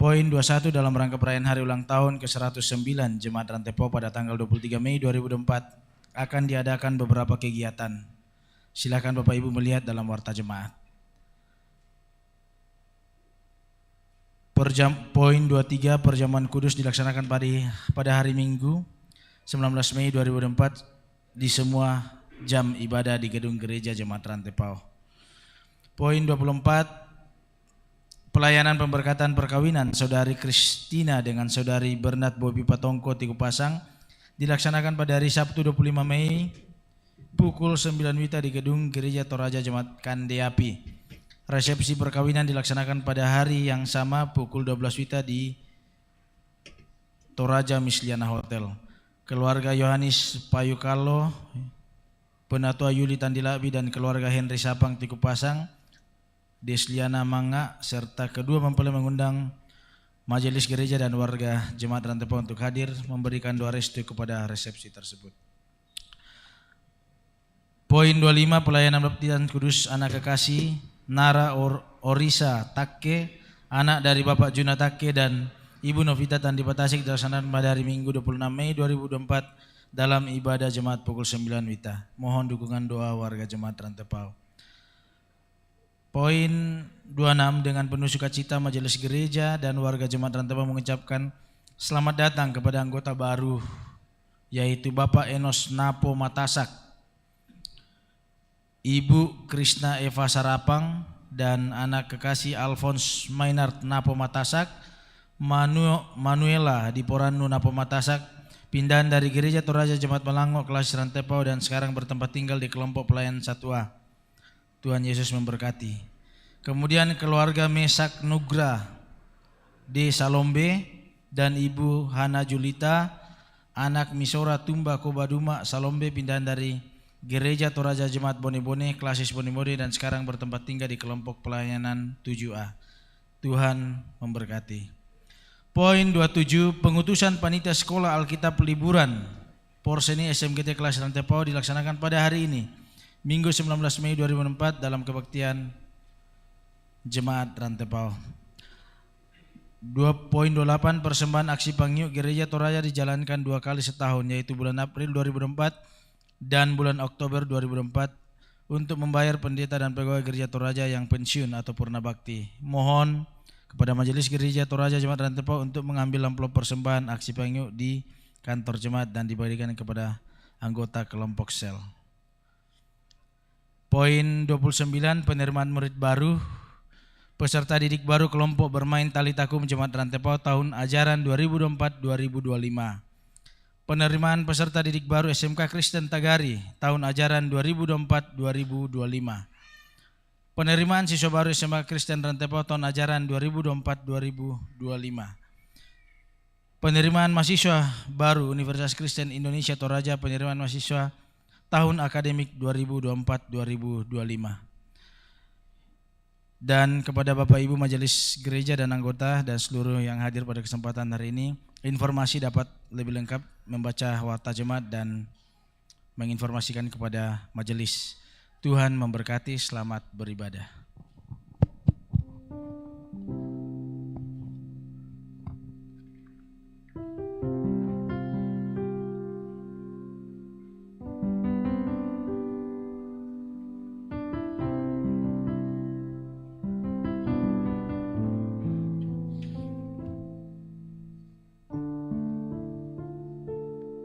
Poin 21 dalam rangka perayaan hari ulang tahun ke-109 Jemaat Rantepo pada tanggal 23 Mei 2024 akan diadakan beberapa kegiatan. Silakan Bapak Ibu melihat dalam warta jemaat. Poin 23 perjamuan kudus dilaksanakan pada hari Minggu 19 Mei 2024 di semua jam ibadah di gedung gereja Jemaat Rantepao. Poin 24 pelayanan pemberkatan perkawinan Saudari Kristina dengan Saudari Bernard Bobi Patongko Tiku Pasang dilaksanakan pada hari Sabtu 25 Mei pukul 9 WITA di gedung gereja Toraja Jemaat Kandeapi. Resepsi perkawinan dilaksanakan pada hari yang sama pukul 12 WITA di Toraja Misliana Hotel. Keluarga Yohanes Payukalo, Penatua Yuli Tandilabi dan keluarga Henry Sapang Tiku Pasang, Desliana Manga serta kedua mempelai mengundang majelis gereja dan warga Jemaat Rantepo untuk hadir memberikan doa restu kepada resepsi tersebut. Poin 25 pelayanan baptisan kudus anak kekasih Nara Orisa Takke, anak dari Bapak Juna Takke dan Ibu Novita Tandipa Tasik dilaksanakan pada hari Minggu 26 Mei 2024 dalam ibadah jemaat pukul 9 WITA. Mohon dukungan doa warga Jemaat Rantepao. Poin 26 dengan penuh sukacita majelis gereja dan warga Jemaat Rantepao mengucapkan selamat datang kepada anggota baru yaitu Bapak Enos Napo Matasak, Ibu Krishna Eva Sarapang dan anak kekasih Alphonse Maynard Napo Matasak, Manuela Diporanu Napo Matasak, pindahan dari gereja Toraja Jemaat Malango kelas Rantepao dan sekarang bertempat tinggal di kelompok pelayan 1A. Tuhan Yesus memberkati. Kemudian keluarga Mesak Nugra D. Salombe dan Ibu Hana Julita, anak Misora Tumba Kobaduma Salombe, pindahan dari gereja Toraja Jemaat Bone-Bone Klasis Bone-Bone dan sekarang bertempat tinggal di kelompok pelayanan 7A. Tuhan memberkati. Poin 27 pengutusan panitia sekolah Alkitab liburan Porseni SMGT kelas Rantepao dilaksanakan pada hari ini Minggu 19 Mei 2024 dalam kebaktian Jemaat Rantepao. Poin 28 persembahan aksi Pangyuk Gereja Toraja dijalankan 2 kali setahun yaitu bulan April 2024 dan bulan Oktober 2024 untuk membayar pendeta dan pegawai Gereja Toraja yang pensiun atau purna bakti. Mohon kepada Majelis Gereja Toraja Jemaat Rantepao untuk mengambil amplop persembahan aksi Pangyuk di kantor jemaat dan dibagikan kepada anggota kelompok sel. Poin 29 penerimaan murid baru peserta didik baru kelompok bermain tali takum Jemaat Rantepao tahun ajaran 2024-2025. Penerimaan peserta didik baru SMK Kristen Tagari tahun ajaran 2024-2025. Penerimaan siswa baru SMK Kristen Rantepao tahun ajaran 2024-2025. Penerimaan mahasiswa baru Universitas Kristen Indonesia Toraja penerimaan mahasiswa tahun akademik 2024-2025. Dan kepada Bapak Ibu Majelis Gereja dan anggota dan seluruh yang hadir pada kesempatan hari ini, informasi dapat lebih lengkap membaca warta jemaat dan menginformasikan kepada majelis. Tuhan memberkati, selamat beribadah.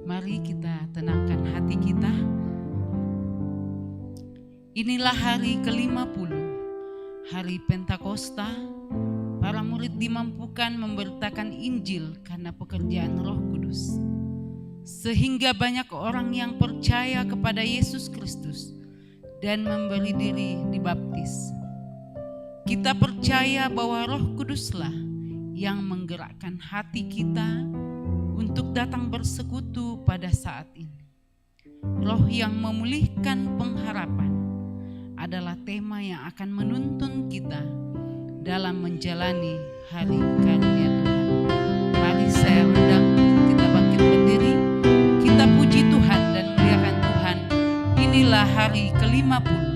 Mari kita tenangkan hati kita. Inilah hari ke-50, hari Pentakosta. Para murid dimampukan memberitakan Injil karena pekerjaan Roh Kudus. Sehingga banyak orang yang percaya kepada Yesus Kristus dan memberi diri dibaptis. Kita percaya bahwa Roh Kuduslah yang menggerakkan hati kita untuk datang bersekutu pada saat ini. Roh yang memulihkan pengharapan adalah tema yang akan menuntun kita dalam menjalani hari karunia Tuhan. Mari saya undang kita bangkit berdiri, kita puji Tuhan dan muliakan Tuhan. Inilah hari ke-50.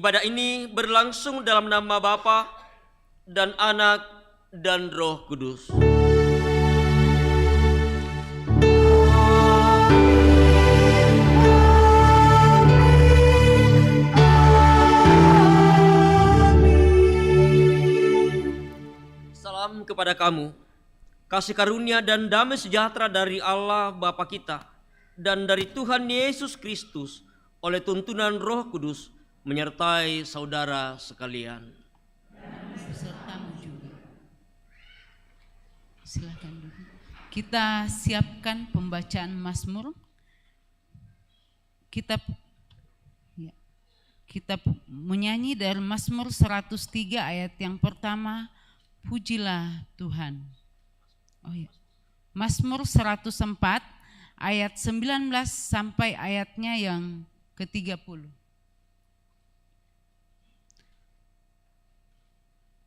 Ibadah ini berlangsung dalam nama Bapa dan Anak dan Roh Kudus. Salam kepada kamu, kasih karunia dan damai sejahtera dari Allah Bapa kita dan dari Tuhan Yesus Kristus oleh tuntunan Roh Kudus menyertai saudara sekalian. Besertamu juga. Silakan dulu. Kita siapkan pembacaan Mazmur. Kita menyanyi dari Mazmur 103 ayat yang pertama, pujilah Tuhan. Oh ya. Mazmur 104 ayat 19 sampai ayatnya yang ke-30.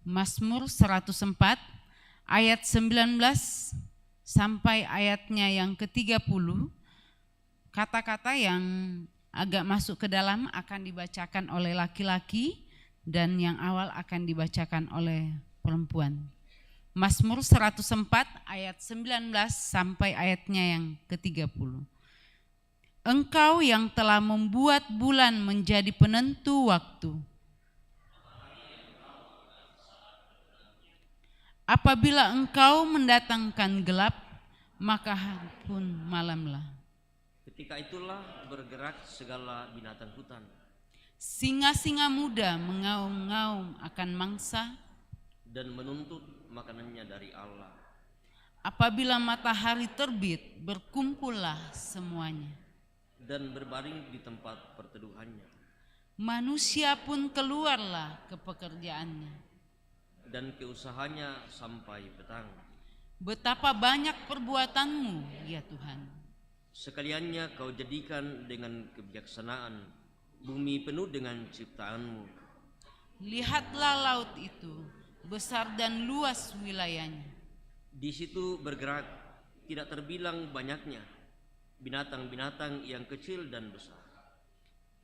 Mazmur 104 ayat 19 sampai ayatnya yang ke-30. Kata-kata yang agak masuk ke dalam akan dibacakan oleh laki-laki dan yang awal akan dibacakan oleh perempuan. Mazmur 104 ayat 19 sampai ayatnya yang ke-30. Engkau yang telah membuat bulan menjadi penentu waktu. Apabila engkau mendatangkan gelap, maka pun malamlah. Ketika itulah bergerak segala binatang hutan. Singa-singa muda mengaum-ngaum akan mangsa Dan menuntut makanannya dari Allah. Apabila matahari terbit, berkumpullah semuanya. Dan berbaring di tempat perteduhannya. Manusia pun keluarlah ke pekerjaannya. Dan keusahanya sampai petang. Betapa banyak perbuatanmu, ya Tuhan. Sekaliannya kau jadikan dengan kebijaksanaan bumi penuh dengan ciptaanmu. Lihatlah laut itu, besar dan luas wilayahnya. Di situ bergerak tidak terbilang banyaknya binatang-binatang yang kecil dan besar.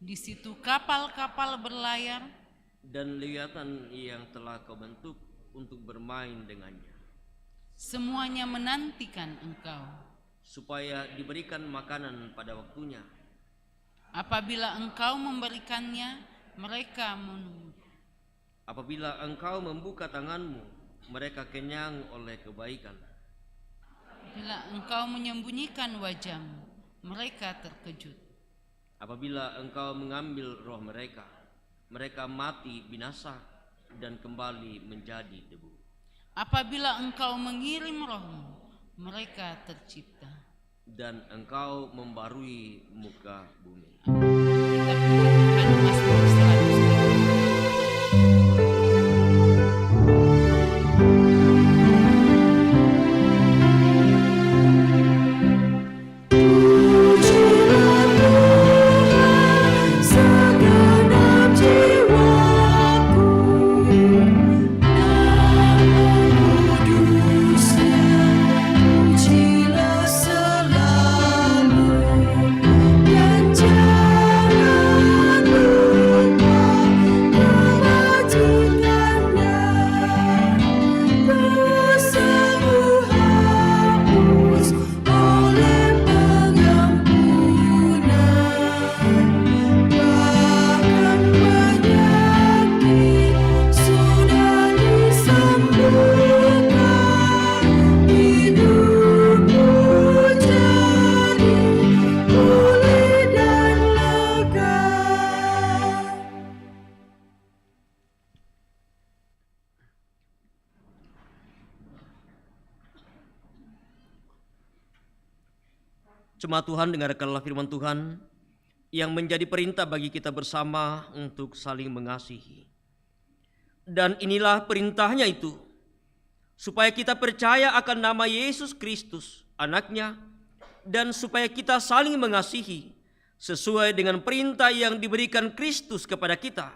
Di situ kapal-kapal berlayar. Dan lewiatan yang telah kau bentuk untuk bermain dengannya. Semuanya menantikan engkau. Supaya diberikan makanan pada waktunya. Apabila engkau memberikannya, mereka menunggu. Apabila engkau membuka tanganmu, mereka kenyang oleh kebaikan. Bila engkau menyembunyikan wajahmu, mereka terkejut. Apabila engkau mengambil roh mereka, mereka mati binasa dan kembali menjadi debu. Apabila engkau mengirim rohmu, mereka tercipta. Dan engkau membarui muka bumi. Kita pujikan Mazmur 103. Jemaat Tuhan, dengarkanlah firman Tuhan yang menjadi perintah bagi kita bersama untuk saling mengasihi. Dan inilah perintahnya itu, supaya kita percaya akan nama Yesus Kristus, Anaknya, dan supaya kita saling mengasihi sesuai dengan perintah yang diberikan Kristus kepada kita.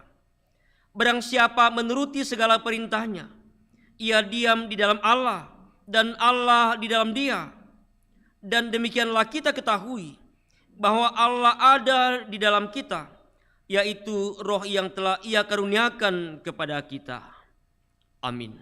Barang siapa menuruti segala perintahnya, ia diam di dalam Allah dan Allah di dalam dia. Dan demikianlah kita ketahui bahwa Allah ada di dalam kita yaitu Roh yang telah Ia karuniakan kepada kita. Amin.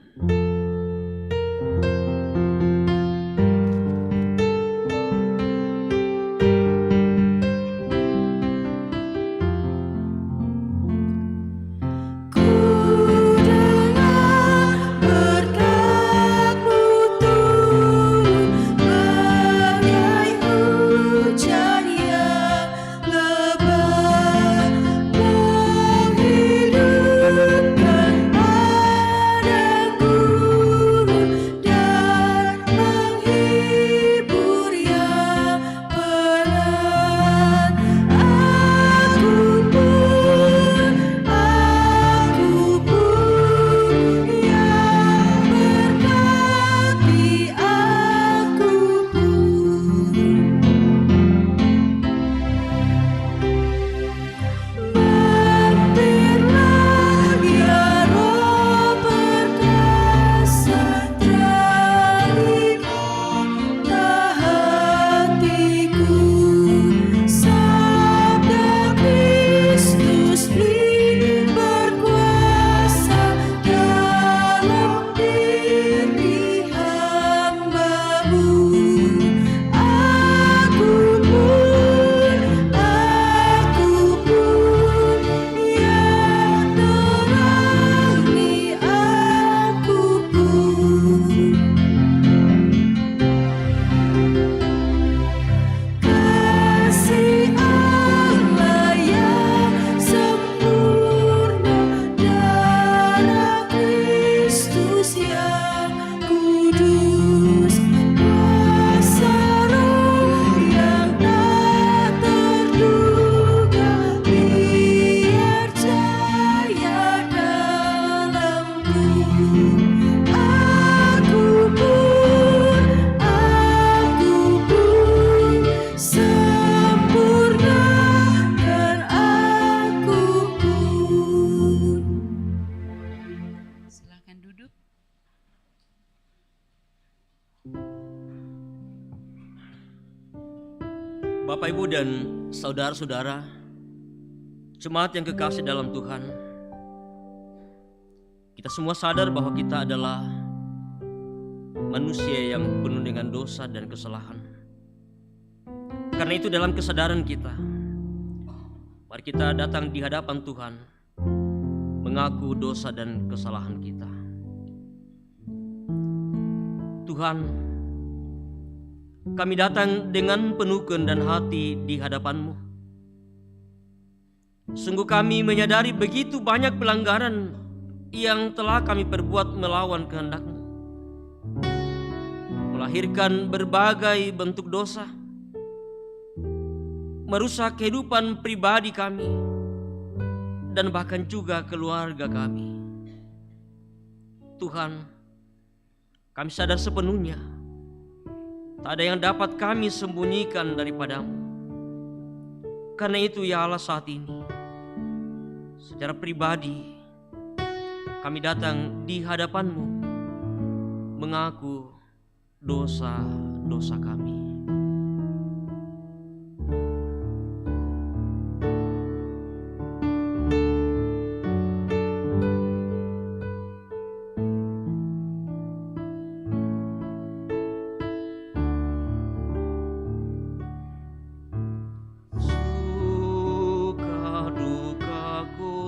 Bapak, Ibu, dan saudara-saudara, jemaat yang kekasih dalam Tuhan, kita semua sadar bahwa kita adalah manusia yang penuh dengan dosa dan kesalahan. Karena itu dalam kesadaran kita, mari kita datang di hadapan Tuhan, mengaku dosa dan kesalahan kita. Tuhan, kami datang dengan penuh kehendak hati di hadapan-Mu. Sungguh kami menyadari begitu banyak pelanggaran yang telah kami perbuat melawan kehendak-Mu, melahirkan berbagai bentuk dosa, merusak kehidupan pribadi kami, dan bahkan juga keluarga kami. Tuhan, kami sadar sepenuhnya tak ada yang dapat kami sembunyikan daripada-Mu. Karena itu ya Allah, saat ini secara pribadi kami datang di hadapan-Mu mengaku dosa-dosa kami. Kemana aku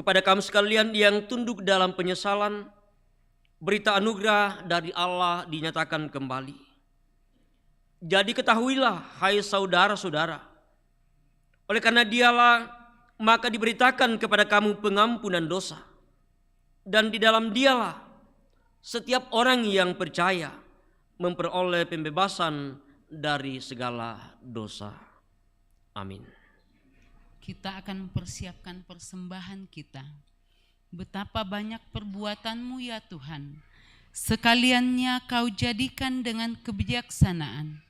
Kepada kamu sekalian yang tunduk dalam penyesalan, berita anugerah dari Allah dinyatakan kembali. Jadi ketahuilah, hai saudara-saudara, oleh karena Dialah maka diberitakan kepada kamu pengampunan dosa, dan di dalam Dialah setiap orang yang percaya memperoleh pembebasan dari segala dosa. Amin. Kita akan mempersiapkan persembahan kita. Betapa banyak perbuatan-Mu ya Tuhan. Sekaliannya Kau jadikan dengan kebijaksanaan.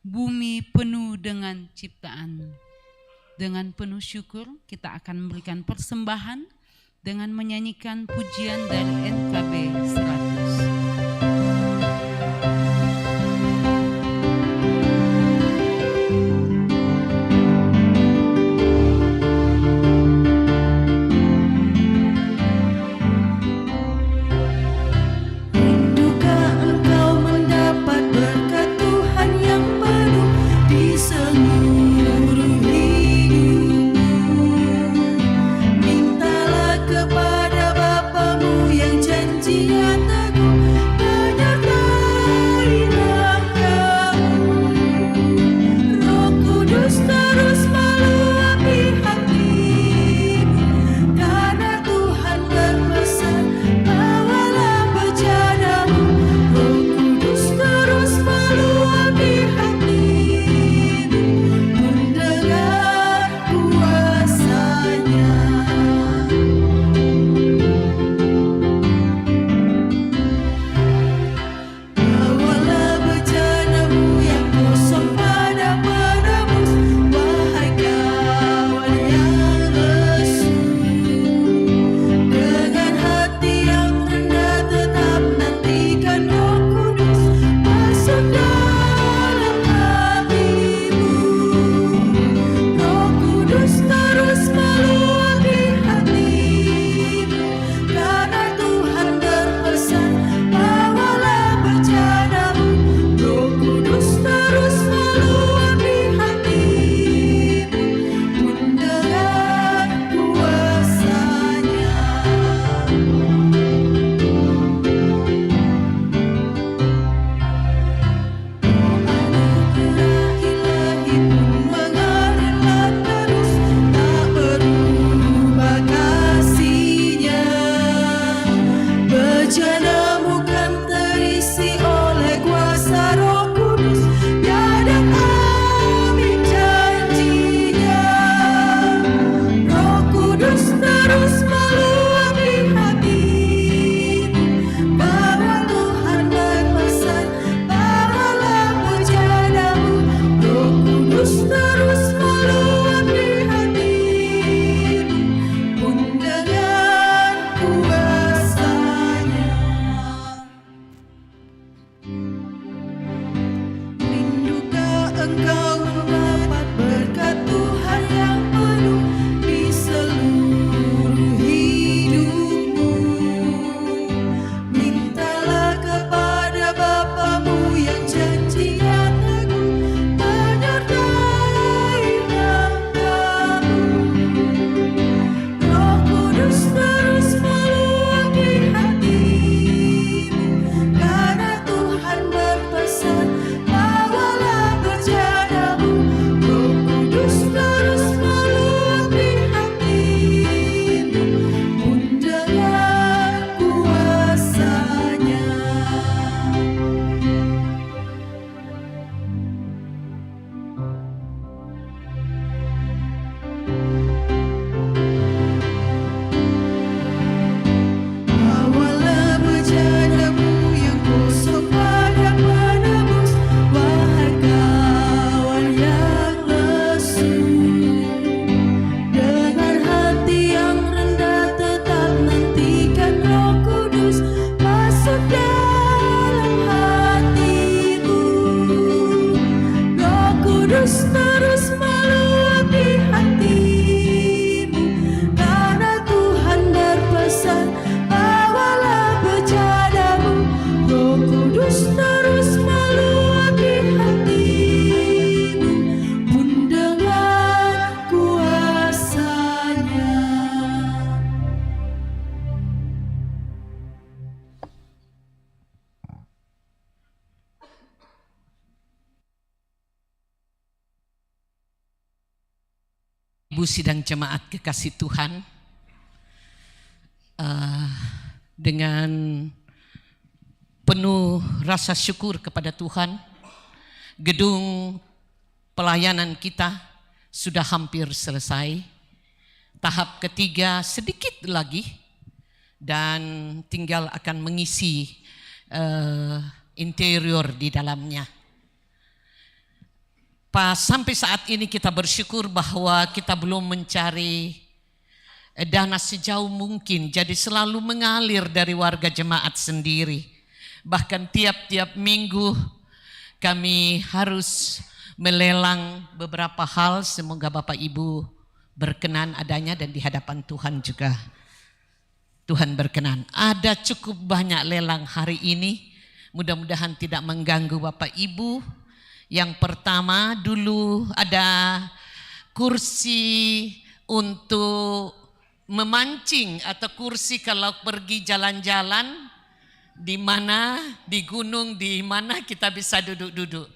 Bumi penuh dengan ciptaan. Dengan penuh syukur kita akan memberikan persembahan dengan menyanyikan pujian dari NKB 100. Ibu sidang jemaat kekasih Tuhan, dengan penuh rasa syukur kepada Tuhan, gedung pelayanan kita sudah hampir selesai. Tahap ketiga sedikit lagi dan tinggal akan mengisi interior di dalamnya. Sampai saat ini kita bersyukur bahwa kita belum mencari dana sejauh mungkin, jadi selalu mengalir dari warga jemaat sendiri. Bahkan tiap-tiap minggu kami harus melelang beberapa hal, semoga Bapak Ibu berkenan adanya dan di hadapan Tuhan juga Tuhan berkenan. Ada cukup banyak lelang hari ini, mudah-mudahan tidak mengganggu Bapak Ibu. Yang pertama, dulu ada kursi untuk memancing atau kursi kalau pergi jalan-jalan, di mana di gunung, di mana kita bisa duduk-duduk.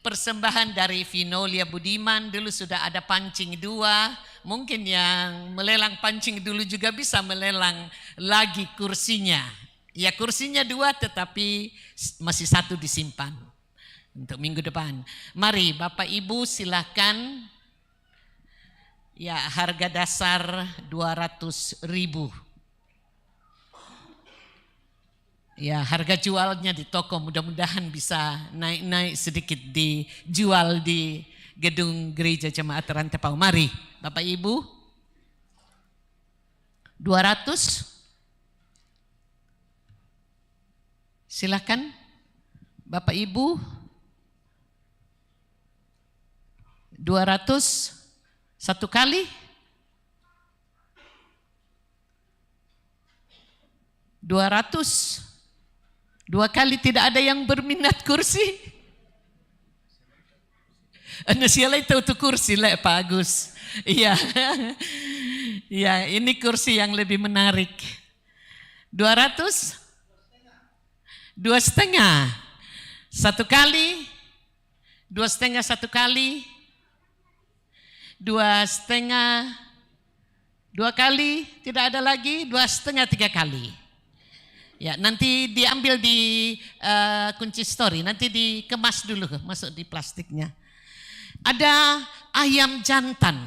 Persembahan dari Vinolia Budiman, dulu sudah ada pancing 2, mungkin yang melelang pancing dulu juga bisa melelang lagi kursinya. Ya kursinya 2 tetapi masih 1 disimpan untuk minggu depan. Mari Bapak Ibu silakan. Ya, harga dasar 200.000. Ya, harga jualnya di toko mudah-mudahan bisa naik-naik sedikit dijual di gedung gereja jemaat Rantepau. Mari Bapak Ibu. 200. Silakan Bapak Ibu. 200 satu kali. 200 2 kali. Tidak ada yang berminat kursi. Nasiala itu kursi lah Pak Agus. Iya. Ya, ini kursi yang lebih menarik. 200 2,5 satu kali. 2,5 satu kali. 2,5 2 kali, tidak ada lagi. 2,5 3 kali. Ya, nanti diambil di kunci story, nanti dikemas dulu, masuk di plastiknya. Ada ayam jantan.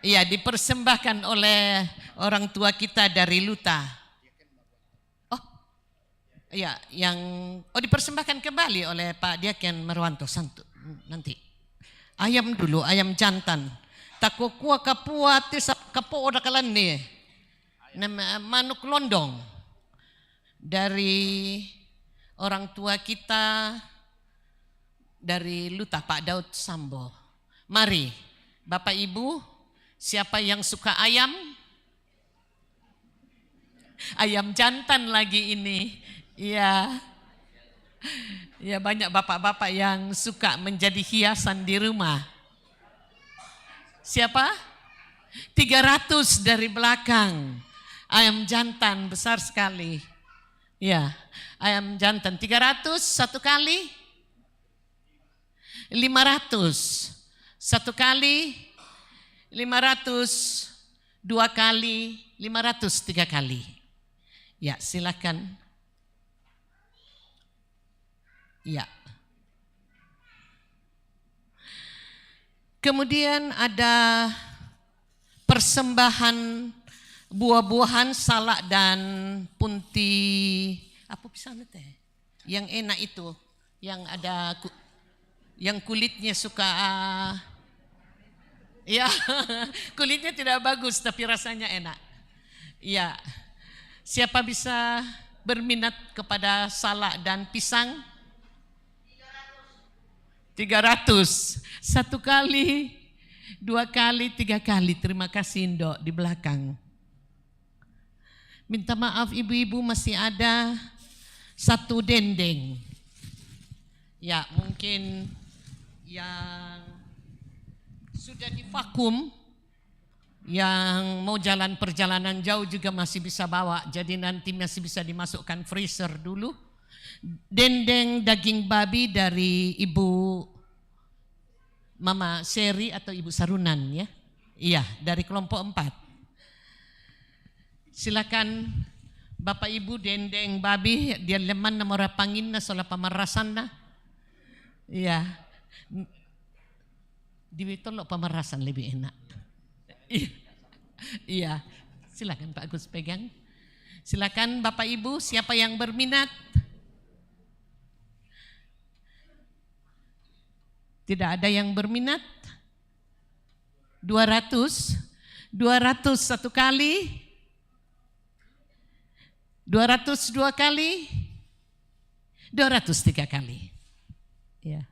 Ya, dipersembahkan oleh orang tua kita dari Luta. Oh, ya, yang dipersembahkan kembali oleh Pak Diaken Marwanto Santu nanti. Ayam dulu, ayam jantan. Takukua kapua tisap kapo oda kalan nih. Manuk londong dari orang tua kita dari Luta, Pak Daud Sambo. Mari Bapak Ibu, siapa yang suka ayam? Ayam jantan lagi ini. Iya. Ya, banyak bapak-bapak yang suka menjadi hiasan di rumah. Siapa? 300 dari belakang. Ayam jantan besar sekali. Ya, ayam jantan 300 satu kali. 500 satu kali. 500 2 kali. 500 3 kali. Ya, silakan. Ya. Kemudian ada persembahan buah-buahan, salak dan punti. Apa bisa teh? Yang enak itu, yang ada yang kulitnya suka ya, kulitnya tidak bagus tapi rasanya enak. Ya. Siapa bisa berminat kepada salak dan pisang? 300 satu kali, 2 kali, 3 kali. Terima kasih Indok di belakang. Minta maaf ibu-ibu, masih ada 1 dendeng. Ya, mungkin yang sudah divakum, yang mau jalan perjalanan jauh juga masih bisa bawa. Jadi nanti masih bisa dimasukkan freezer dulu. Dendeng daging babi dari Ibu Mama Seri atau Ibu Sarunan ya. Iya, dari kelompok 4. Silakan Bapak Ibu Dendeng Babi, dia leman namora panginna sola pamarasan na. Iya. Diwitolok pamarasan lebih enak. Iya. Silakan Pak Agus pegang. Silakan Bapak Ibu, siapa yang berminat? Tidak ada yang berminat? 200 satu kali, 200 2 kali, 200 3 kali. Ya.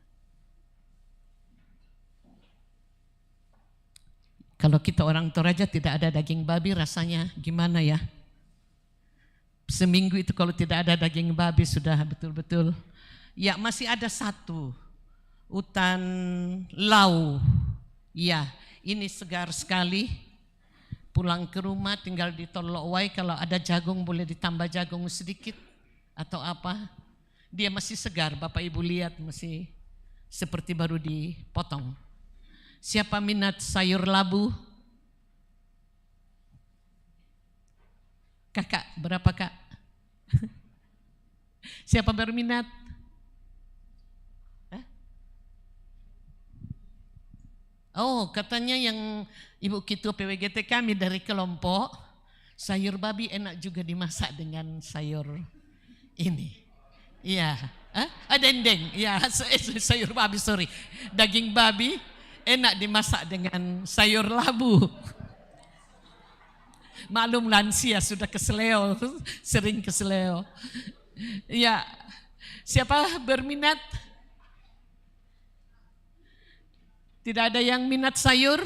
Kalau kita orang Toraja tidak ada daging babi rasanya gimana ya? Seminggu itu kalau tidak ada daging babi sudah betul-betul. Ya masih ada satu. Utan lau, ya ini segar sekali. Pulang ke rumah tinggal ditolok wai, kalau ada jagung boleh ditambah jagung sedikit atau apa. Dia masih segar, Bapak Ibu lihat masih seperti baru dipotong. Siapa minat sayur labu? Kakak, berapa kak? Siapa berminat? Oh, katanya yang Ibu Ketua PWGT kami dari kelompok, sayur babi enak juga dimasak dengan sayur ini. Iya, dendeng. Ya, sayur babi, sorry. Daging babi enak dimasak dengan sayur labu. Maklum lansia sudah keseleo, sering keseleo. Ya, siapa berminat? Tidak ada yang minat sayur?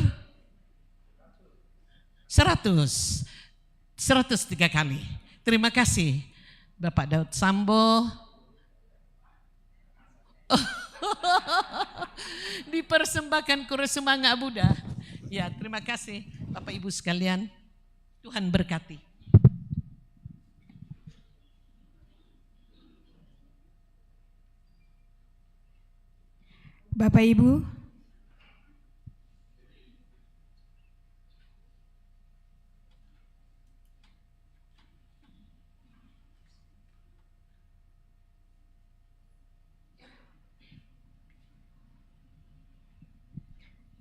100 3 kali. Terima kasih Bapak Daud Sambo. Dipersembahkan Kore Semangga Buddha. Ya, terima kasih Bapak Ibu sekalian. Tuhan berkati. Bapak Ibu,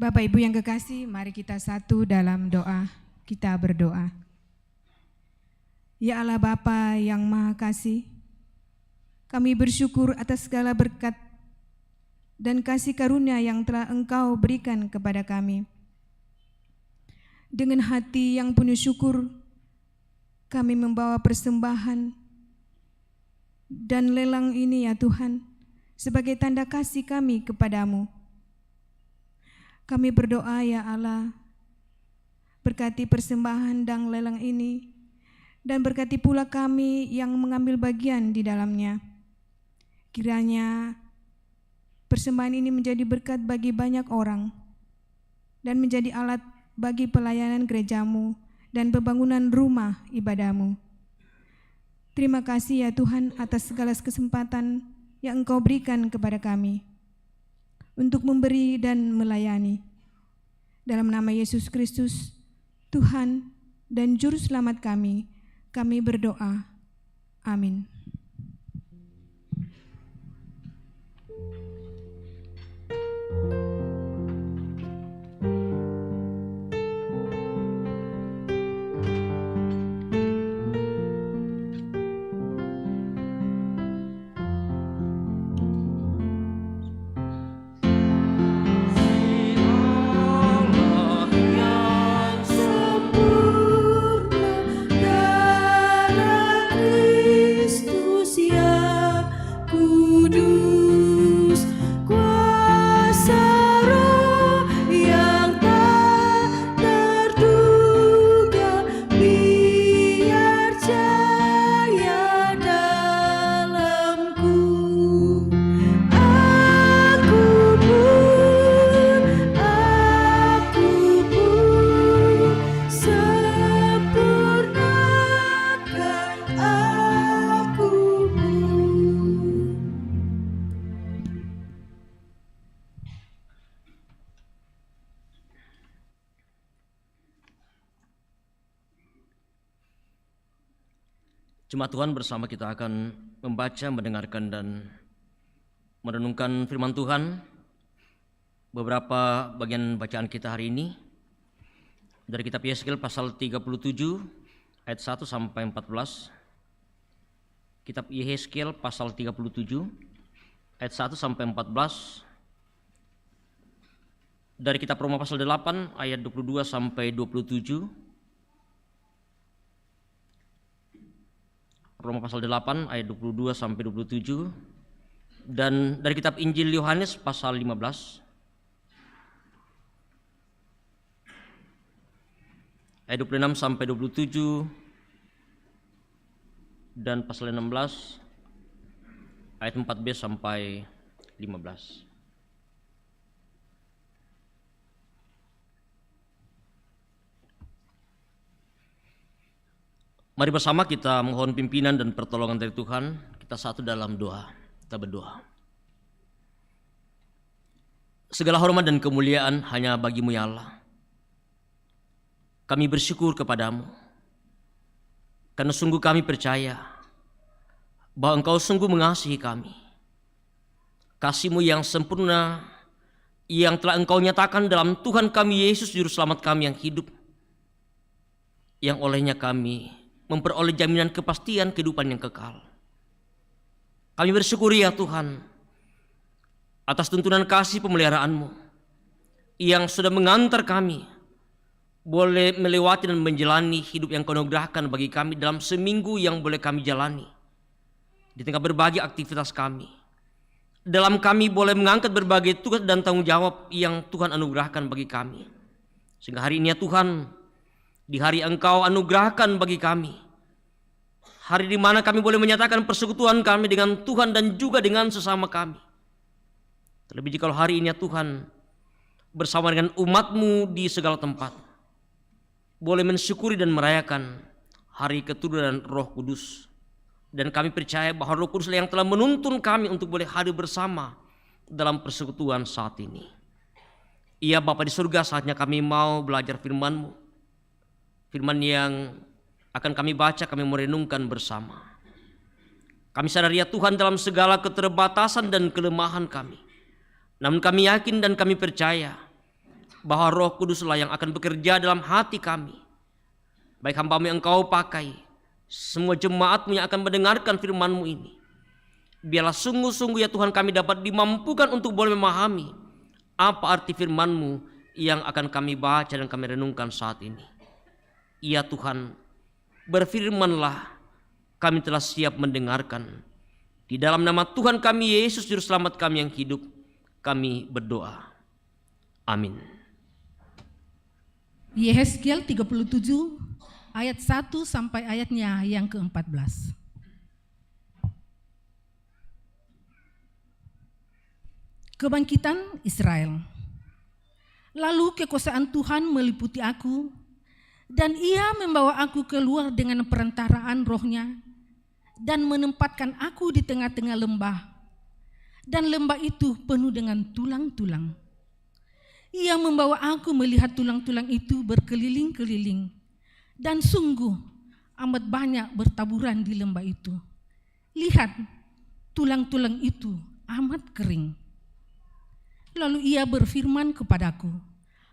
Bapak Ibu yang kekasih, mari kita satu dalam doa. Kita berdoa. Ya Allah Bapa yang Maha Kasih, kami bersyukur atas segala berkat dan kasih karunia yang telah Engkau berikan kepada kami. Dengan hati yang penuh syukur, kami membawa persembahan dan lelang ini ya Tuhan, sebagai tanda kasih kami kepadamu. Kami berdoa ya Allah, berkati persembahan dan lelang ini, dan berkati pula kami yang mengambil bagian di dalamnya. Kiranya persembahan ini menjadi berkat bagi banyak orang, dan menjadi alat bagi pelayanan gerejamu dan pembangunan rumah ibadahmu. Terima kasih ya Tuhan atas segala kesempatan yang Engkau berikan kepada kami untuk memberi dan melayani. Dalam nama Yesus Kristus, Tuhan dan Juru Selamat kami berdoa. Amin. Sempurna darah Kristus. Jemaat Tuhan, bersama kita akan membaca, mendengarkan, dan merenungkan firman Tuhan. Beberapa bagian bacaan kita hari ini dari kitab Yeskel pasal 37 ayat 1 sampai 14. Kitab Yeskel pasal 37 ayat 1 sampai 14. Dari kitab Roma pasal 8 ayat 22 sampai 27. Roma pasal 8 ayat 22 sampai 27. Dan dari kitab Injil Yohanes pasal 15 ayat 26 sampai 27, dan pasal 16 ayat 4b sampai 15. Mari bersama kita mohon pimpinan dan pertolongan dari Tuhan. Kita satu dalam doa. Kita berdoa. Segala hormat dan kemuliaan hanya bagi-Mu ya Allah. Kami bersyukur kepadamu, karena sungguh kami percaya bahwa Engkau sungguh mengasihi kami. Kasih-Mu yang sempurna yang telah Engkau nyatakan dalam Tuhan kami Yesus Juru Selamat kami yang hidup, yang olehnya kami memperoleh jaminan kepastian kehidupan yang kekal. Kami bersyukur ya Tuhan atas tuntunan kasih pemeliharaan-Mu yang sudah mengantar kami boleh melewati dan menjalani hidup yang Kau anugerahkan bagi kami dalam seminggu yang boleh kami jalani. Di tengah berbagai aktivitas kami, dalam kami boleh mengangkat berbagai tugas dan tanggung jawab yang Tuhan anugerahkan bagi kami. Sehingga hari ini ya Tuhan, di hari Engkau anugerahkan bagi kami, hari di mana kami boleh menyatakan persekutuan kami dengan Tuhan dan juga dengan sesama kami. Terlebih jika hari ini ya Tuhan, bersama dengan umat-Mu di segala tempat, boleh mensyukuri dan merayakan hari keturunan Roh Kudus. Dan kami percaya bahwa Roh Kudus yang telah menuntun kami untuk boleh hadir bersama dalam persekutuan saat ini. Iya Bapa di surga, saatnya kami mau belajar firman-Mu, firman yang akan kami baca, kami merenungkan bersama. Kami sadar ya Tuhan dalam segala keterbatasan dan kelemahan kami, namun kami yakin dan kami percaya bahwa Roh Kuduslah yang akan bekerja dalam hati kami. Baik hamba-Mu yang Engkau pakai, semua jemaat-Mu yang akan mendengarkan firman-Mu ini, biarlah sungguh-sungguh ya Tuhan kami dapat dimampukan untuk boleh memahami apa arti firman-Mu yang akan kami baca dan kami renungkan saat ini. Ya Tuhan, berfirmanlah, kami telah siap mendengarkan. Di dalam nama Tuhan kami Yesus Juru Selamat kami yang hidup, kami berdoa. Amin. Yeskel 37 ayat 1 sampai ayatnya yang ke-14. Kebangkitan Israel. Lalu kekuasaan Tuhan meliputi aku, dan Ia membawa aku keluar dengan perantaraan Roh-Nya dan menempatkan aku di tengah-tengah lembah, dan lembah itu penuh dengan tulang-tulang. Ia membawa aku melihat tulang-tulang itu berkeliling-keliling, dan sungguh amat banyak bertaburan di lembah itu. Lihat, tulang-tulang itu amat kering. Lalu Ia berfirman kepadaku,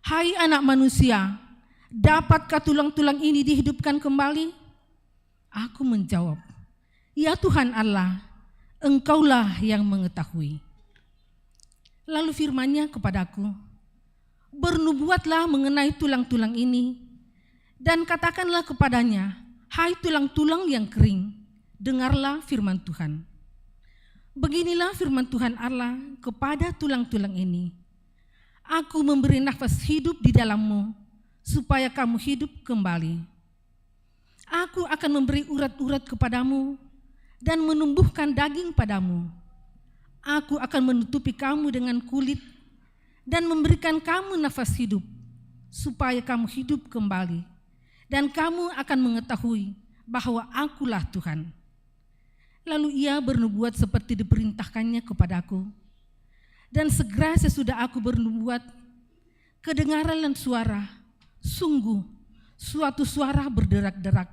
"Hai anak manusia, dapatkah tulang-tulang ini dihidupkan kembali?" Aku menjawab, "Ya Tuhan Allah, Engkaulah yang mengetahui." Lalu firman-Nya kepadaku, "Bernubuatlah mengenai tulang-tulang ini, dan katakanlah kepadanya, hai tulang-tulang yang kering, dengarlah firman Tuhan. Beginilah firman Tuhan Allah kepada tulang-tulang ini, Aku memberi nafas hidup di dalammu, supaya kamu hidup kembali. Aku akan memberi urat-urat kepadamu, dan menumbuhkan daging padamu. Aku akan menutupi kamu dengan kulit, dan memberikan kamu nafas hidup, supaya kamu hidup kembali, dan kamu akan mengetahui bahwa Akulah Tuhan." Lalu Ia bernubuat seperti diperintahkannya kepadaku. Dan segera sesudah aku bernubuat, kedengaran suara, sungguh suatu suara berderak-derak,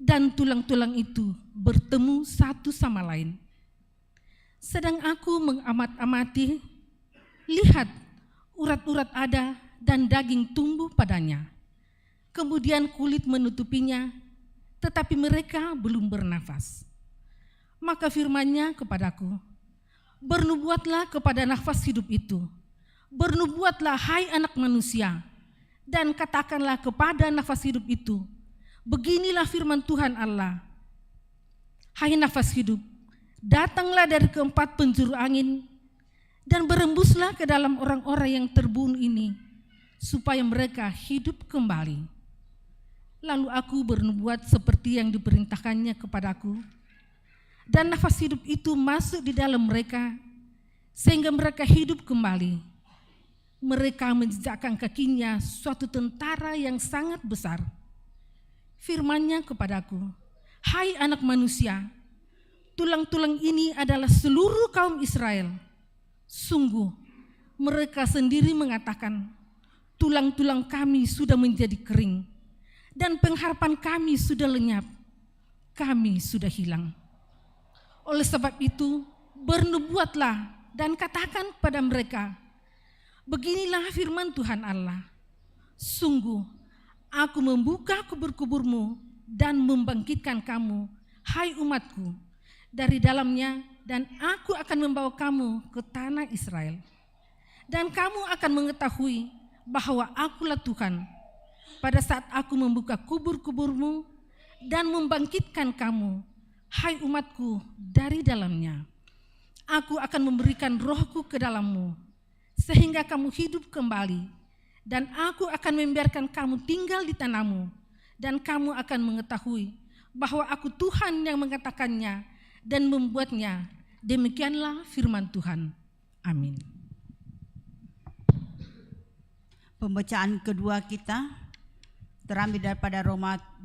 dan tulang-tulang itu bertemu satu sama lain. Sedang aku mengamat-amati, lihat urat-urat ada dan daging tumbuh padanya. Kemudian kulit menutupinya, tetapi mereka belum bernafas. Maka firman-Nya kepadaku, bernubuatlah kepada nafas hidup itu. Bernubuatlah hai anak manusia, dan katakanlah kepada nafas hidup itu, beginilah firman Tuhan Allah. Hai nafas hidup, datanglah dari keempat penjuru angin, dan berembuslah ke dalam orang-orang yang terbunuh ini, supaya mereka hidup kembali. Lalu aku bernubuat seperti yang diperintahkannya kepadaku, dan nafas hidup itu masuk di dalam mereka, sehingga mereka hidup kembali. Mereka menjejakkan kakinya suatu tentara yang sangat besar. Firman-Nya kepadaku, hai anak manusia, tulang-tulang ini adalah seluruh kaum Israel. Sungguh, mereka sendiri mengatakan, tulang-tulang kami sudah menjadi kering, dan pengharapan kami sudah lenyap, kami sudah hilang. Oleh sebab itu, bernubuatlah dan katakan kepada mereka, beginilah firman Tuhan Allah, sungguh aku membuka kubur-kuburmu dan membangkitkan kamu, hai umatku, dari dalamnya, dan aku akan membawa kamu ke tanah Israel. Dan kamu akan mengetahui bahwa akulah Tuhan, pada saat aku membuka kubur-kuburmu dan membangkitkan kamu, hai umatku, dari dalamnya. Aku akan memberikan rohku ke dalammu, sehingga kamu hidup kembali, dan aku akan membiarkan kamu tinggal di tanahmu, dan kamu akan mengetahui bahwa aku Tuhan yang mengatakannya dan membuatnya. Demikianlah firman Tuhan. Amin. Pembacaan kedua kita terambil daripada Roma 8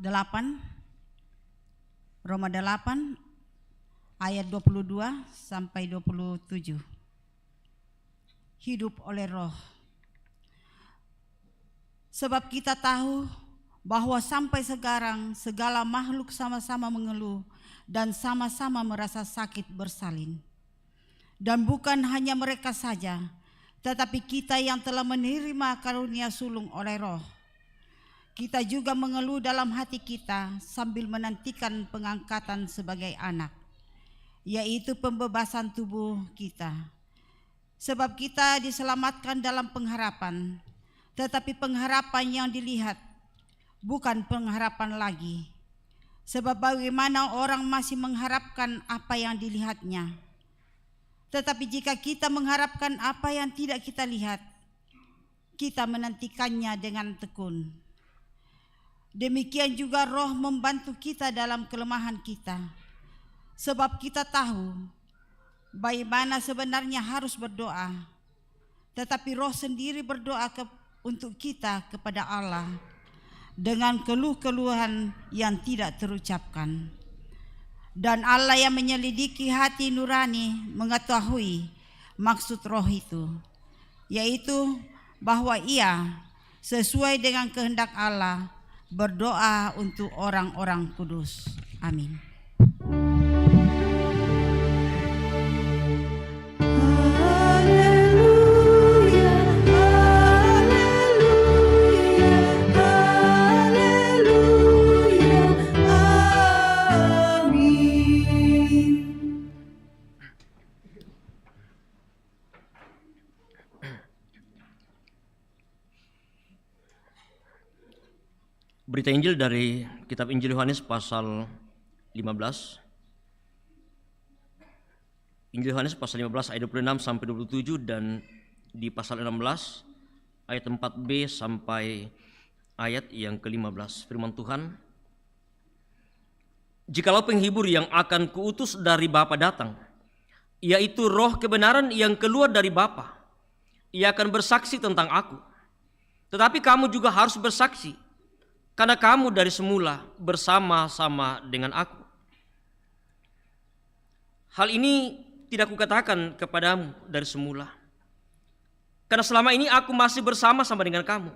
ayat 22 sampai 27. Hidup oleh roh. Sebab kita tahu bahwa sampai sekarang segala makhluk sama-sama mengeluh dan sama-sama merasa sakit bersalin. Dan bukan hanya mereka saja, tetapi kita yang telah menerima karunia sulung oleh roh. Kita juga mengeluh dalam hati kita sambil menantikan pengangkatan sebagai anak, yaitu pembebasan tubuh kita. Sebab kita diselamatkan dalam pengharapan, tetapi pengharapan yang dilihat bukan pengharapan lagi. Sebab bagaimana orang masih mengharapkan apa yang dilihatnya. Tetapi jika kita mengharapkan apa yang tidak kita lihat, kita menantikannya dengan tekun. Demikian juga roh membantu kita dalam kelemahan kita. Sebab kita tahu bagaimana sebenarnya harus berdoa. Tetapi roh sendiri berdoa untuk kita kepada Allah dengan keluh-keluhan yang tidak terucapkan. Dan Allah yang menyelidiki hati nurani mengetahui maksud roh itu, yaitu bahwa ia sesuai dengan kehendak Allah berdoa untuk orang-orang kudus. Amin. Berita Injil dari kitab Injil Yohanes pasal 15. Injil Yohanes pasal 15 ayat 26 sampai 27 dan di pasal 16 ayat 4b sampai ayat yang ke-15. Firman Tuhan, jikalau penghibur yang akan kuutus dari Bapa datang, yaitu roh kebenaran yang keluar dari Bapa, ia akan bersaksi tentang aku. Tetapi kamu juga harus bersaksi, karena kamu dari semula bersama-sama dengan aku. Hal ini tidak kukatakan kepadamu dari semula, karena selama ini aku masih bersama-sama dengan kamu.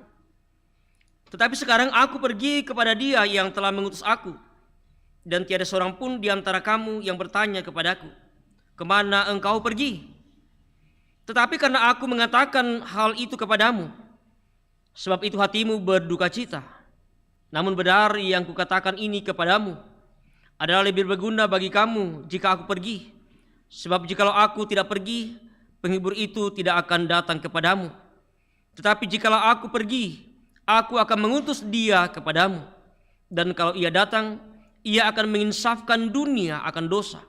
Tetapi sekarang aku pergi kepada Dia yang telah mengutus aku, dan tiada seorang pun di antara kamu yang bertanya kepadaku, kemana engkau pergi? Tetapi karena aku mengatakan hal itu kepadamu, sebab itu hatimu berduka cita. Namun benar yang kukatakan ini kepadamu adalah lebih berguna bagi kamu jika aku pergi. Sebab jikalau aku tidak pergi, penghibur itu tidak akan datang kepadamu. Tetapi jikalau aku pergi, aku akan mengutus dia kepadamu. Dan kalau ia datang, ia akan menginsafkan dunia akan dosa,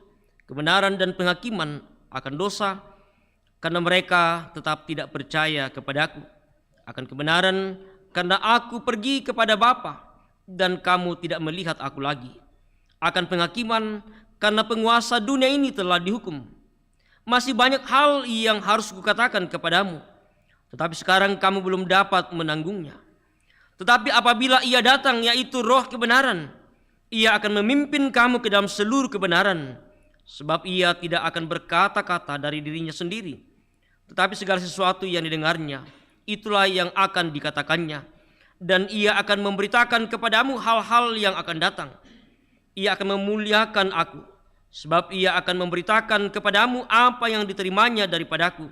kebenaran dan penghakiman akan dosa, karena mereka tetap tidak percaya kepadaku. Akan kebenaran, karena aku pergi kepada Bapa, dan kamu tidak melihat aku lagi. Akan penghakiman, karena penguasa dunia ini telah dihukum. Masih banyak hal yang harus kukatakan kepadamu, tetapi sekarang kamu belum dapat menanggungnya. Tetapi apabila ia datang, yaitu Roh kebenaran, ia akan memimpin kamu ke dalam seluruh kebenaran. Sebab ia tidak akan berkata-kata dari dirinya sendiri, tetapi segala sesuatu yang didengarnya, itulah yang akan dikatakannya. Dan ia akan memberitakan kepadamu hal-hal yang akan datang. Ia akan memuliakan aku, sebab ia akan memberitakan kepadamu apa yang diterimanya daripadaku.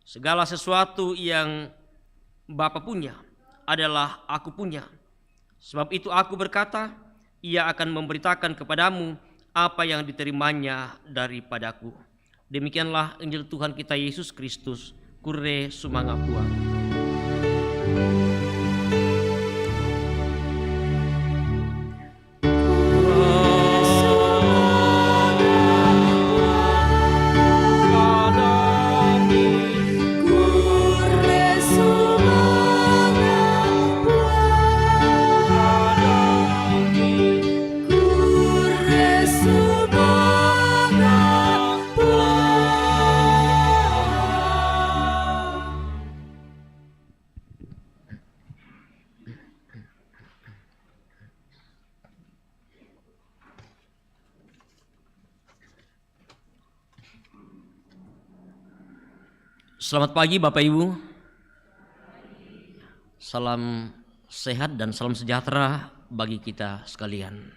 Segala sesuatu yang Bapa punya adalah aku punya. Sebab itu aku berkata, ia akan memberitakan kepadamu apa yang diterimanya daripadaku. Demikianlah Injil Tuhan kita Yesus Kristus. Kure sumangapua. Selamat pagi Bapak Ibu. Salam sehat dan salam sejahtera bagi kita sekalian.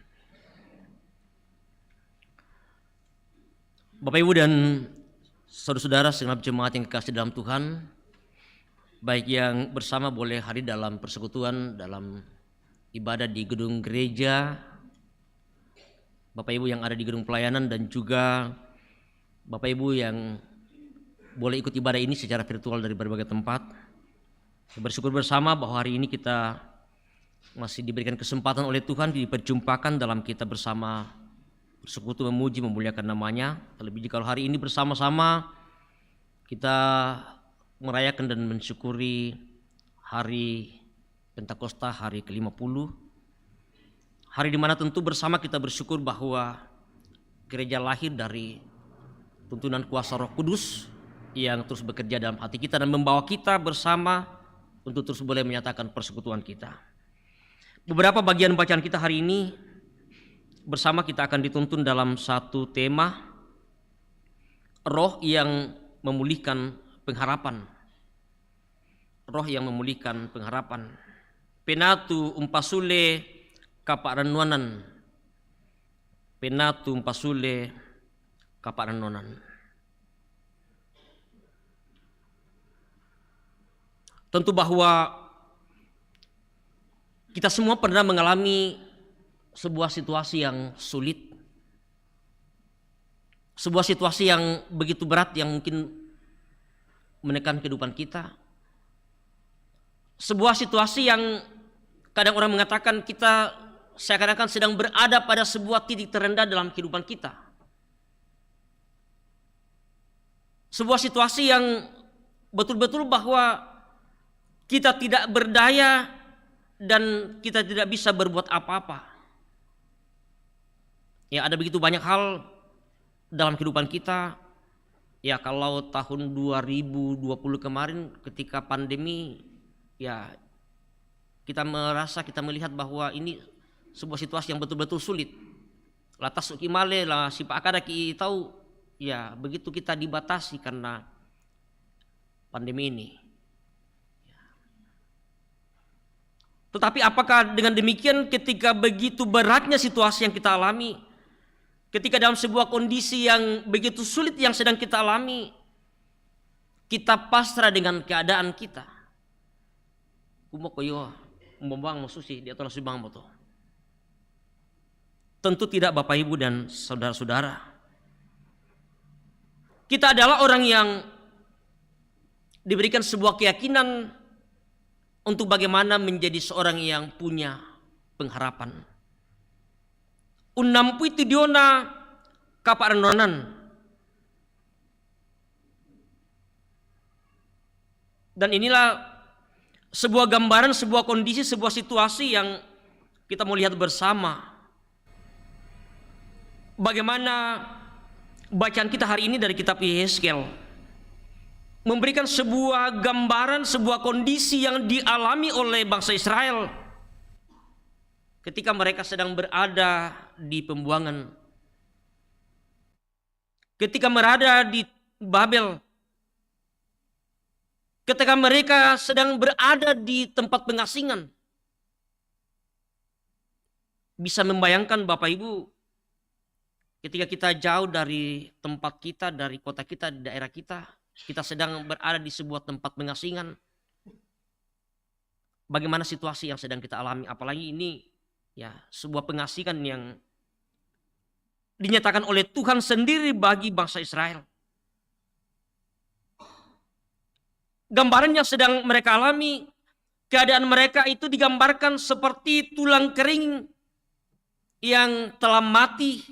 Bapak Ibu dan saudara-saudara segenap jemaat yang kekasih dalam Tuhan, baik yang bersama boleh hadir dalam persekutuan, dalam ibadah di gedung gereja, Bapak Ibu yang ada di gedung pelayanan, dan juga Bapak Ibu yang boleh ikut ibadah ini secara virtual dari berbagai tempat. Bersyukur bersama bahwa hari ini kita masih diberikan kesempatan oleh Tuhan diperjumpakan dalam kita bersama bersekutu, memuji, memuliakan namanya. Terlebih jika hari ini bersama-sama kita merayakan dan mensyukuri hari Pentakosta, hari ke-50. Hari di mana tentu bersama kita bersyukur bahwa gereja lahir dari tuntunan kuasa Roh Kudus yang terus bekerja dalam hati kita dan membawa kita bersama untuk terus boleh menyatakan persekutuan kita. Beberapa bagian bacaan kita hari ini bersama kita akan dituntun dalam satu tema, roh yang memulihkan pengharapan. Roh yang memulihkan pengharapan. Penatu umpasule kaparanuanan. Penatu umpasule kaparanuanan. Tentu bahwa kita semua pernah mengalami sebuah situasi yang sulit, sebuah situasi yang begitu berat yang mungkin menekan kehidupan kita, sebuah situasi yang kadang orang mengatakan kita seakan-akan sedang berada pada sebuah titik terendah dalam kehidupan kita, sebuah situasi yang betul-betul bahwa kita tidak berdaya dan kita tidak bisa berbuat apa-apa. Ya, ada begitu banyak hal dalam kehidupan kita. Ya, kalau tahun 2020 kemarin ketika pandemi, ya kita merasa, kita melihat bahwa ini sebuah situasi yang betul-betul sulit. Lantas ukimale lah si Pak Akada ki tahu, ya begitu kita dibatasi karena pandemi ini. Tetapi apakah dengan demikian ketika begitu beratnya situasi yang kita alami, ketika dalam sebuah kondisi yang begitu sulit yang sedang kita alami, kita pasrah dengan keadaan kita? Kumok koyo membang mususi di atas subang moto. Tentu tidak Bapak Ibu dan saudara-saudara. Kita adalah orang yang diberikan sebuah keyakinan untuk bagaimana menjadi seorang yang punya pengharapan. Unampu itu diona kaparanonan. Dan inilah sebuah gambaran, sebuah kondisi, sebuah situasi yang kita mau lihat bersama. Bagaimana bacaan kita hari ini dari kitab Yehezkiel memberikan sebuah gambaran, sebuah kondisi yang dialami oleh bangsa Israel ketika mereka sedang berada di pembuangan, ketika berada di Babel, ketika mereka sedang berada di tempat pengasingan. Bisa membayangkan Bapak Ibu, ketika kita jauh dari tempat kita, dari kota kita, di daerah kita, kita sedang berada di sebuah tempat pengasingan. Bagaimana situasi yang sedang kita alami? Apalagi ini ya sebuah pengasingan yang dinyatakan oleh Tuhan sendiri bagi bangsa Israel. Gambaran yang sedang mereka alami, keadaan mereka itu digambarkan seperti tulang kering yang telah mati.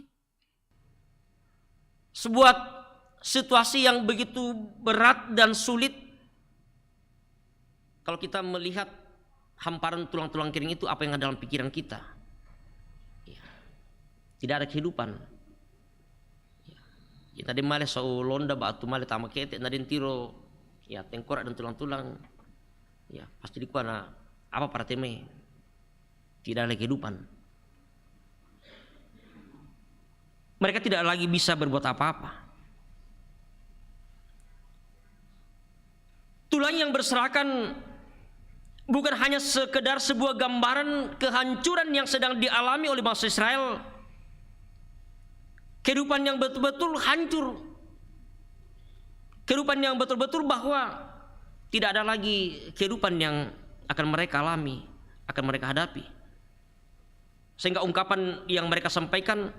Sebuah situasi yang begitu berat dan sulit. Kalau kita melihat hamparan tulang-tulang kering itu, apa yang ada dalam pikiran kita? Ya. Tidak ada kehidupan. Ya. Kita di male sau londa batu male tama kete nadin tiro ya tengkorak dan tulang-tulang. Ya pasti dikuana apa para teme. Tidak ada kehidupan. Mereka tidak lagi bisa berbuat apa-apa. Tulang yang berserakan bukan hanya sekedar sebuah gambaran kehancuran yang sedang dialami oleh bangsa Israel. Kehidupan yang betul-betul hancur. Kehidupan yang betul-betul bahwa tidak ada lagi kehidupan yang akan mereka alami, akan mereka hadapi. Sehingga ungkapan yang mereka sampaikan,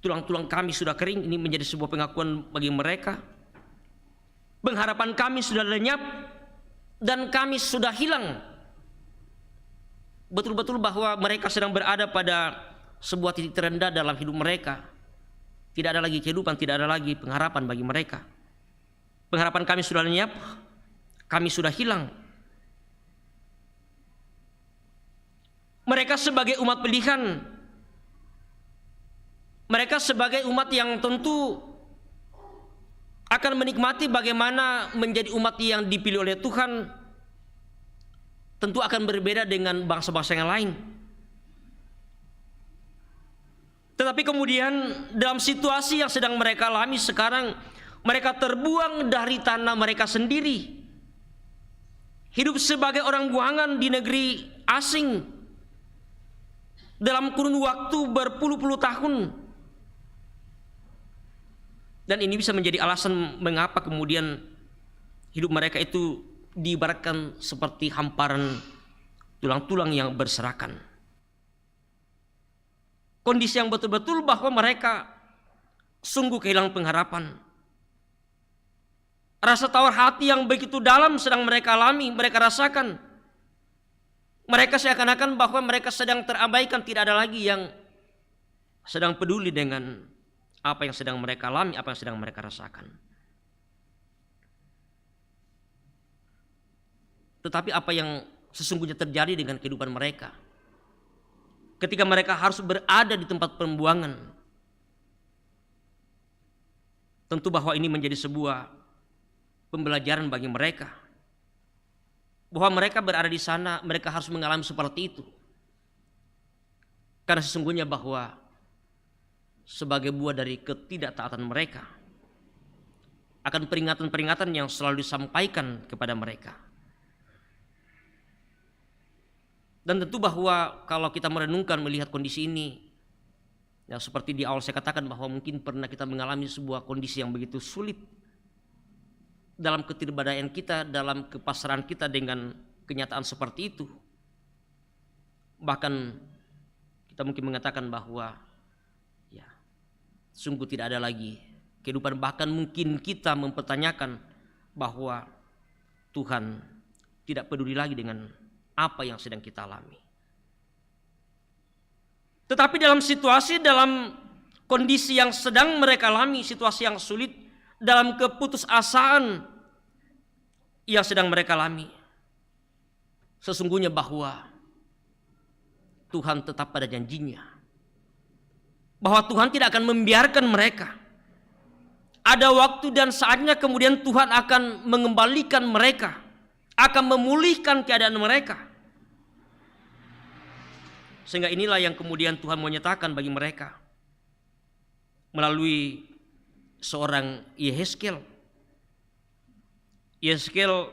tulang-tulang kami sudah kering, ini menjadi sebuah pengakuan bagi mereka. Pengharapan kami sudah lenyap dan kami sudah hilang. Betul-betul bahwa mereka sedang berada pada sebuah titik terendah dalam hidup mereka. Tidak ada lagi kehidupan, tidak ada lagi pengharapan bagi mereka. Pengharapan kami sudah lenyap, kami sudah hilang. Mereka sebagai umat pilihan, mereka sebagai umat yang tentu akan menikmati bagaimana menjadi umat yang dipilih oleh Tuhan, tentu akan berbeda dengan bangsa-bangsa yang lain. Tetapi kemudian dalam situasi yang sedang mereka alami sekarang, mereka terbuang dari tanah mereka sendiri, hidup sebagai orang buangan di negeri asing dalam kurun waktu berpuluh-puluh tahun. Dan ini bisa menjadi alasan mengapa kemudian hidup mereka itu diibaratkan seperti hamparan tulang-tulang yang berserakan. Kondisi yang betul-betul bahwa mereka sungguh kehilangan pengharapan. Rasa tawar hati yang begitu dalam sedang mereka alami, mereka rasakan. Mereka seakan-akan bahwa mereka sedang terabaikan, tidak ada lagi yang sedang peduli dengan apa yang sedang mereka alami, apa yang sedang mereka rasakan. Tetapi apa yang sesungguhnya terjadi dengan kehidupan mereka ketika mereka harus berada di tempat pembuangan? Tentu bahwa ini menjadi sebuah pembelajaran bagi mereka, bahwa mereka berada di sana, mereka harus mengalami seperti itu. Karena sesungguhnya bahwa sebagai buah dari ketidaktaatan mereka akan peringatan-peringatan yang selalu disampaikan kepada mereka. Dan tentu bahwa kalau kita merenungkan melihat kondisi ini, ya seperti di awal saya katakan bahwa mungkin pernah kita mengalami sebuah kondisi yang begitu sulit dalam ketidakberdayaan kita, dalam kepasrahan kita dengan kenyataan seperti itu. Bahkan kita mungkin mengatakan bahwa ya sungguh tidak ada lagi kehidupan, bahkan mungkin kita mempertanyakan bahwa Tuhan tidak peduli lagi dengan apa yang sedang kita alami. Tetapi dalam situasi, dalam kondisi yang sedang mereka alami, situasi yang sulit, dalam keputusasaan yang sedang mereka alami, sesungguhnya bahwa Tuhan tetap pada janjinya, bahwa Tuhan tidak akan membiarkan mereka. Ada waktu dan saatnya kemudian Tuhan akan mengembalikan mereka, akan memulihkan keadaan mereka. Sehingga inilah yang kemudian Tuhan menyatakan bagi mereka melalui seorang Yehezkiel. Yehezkiel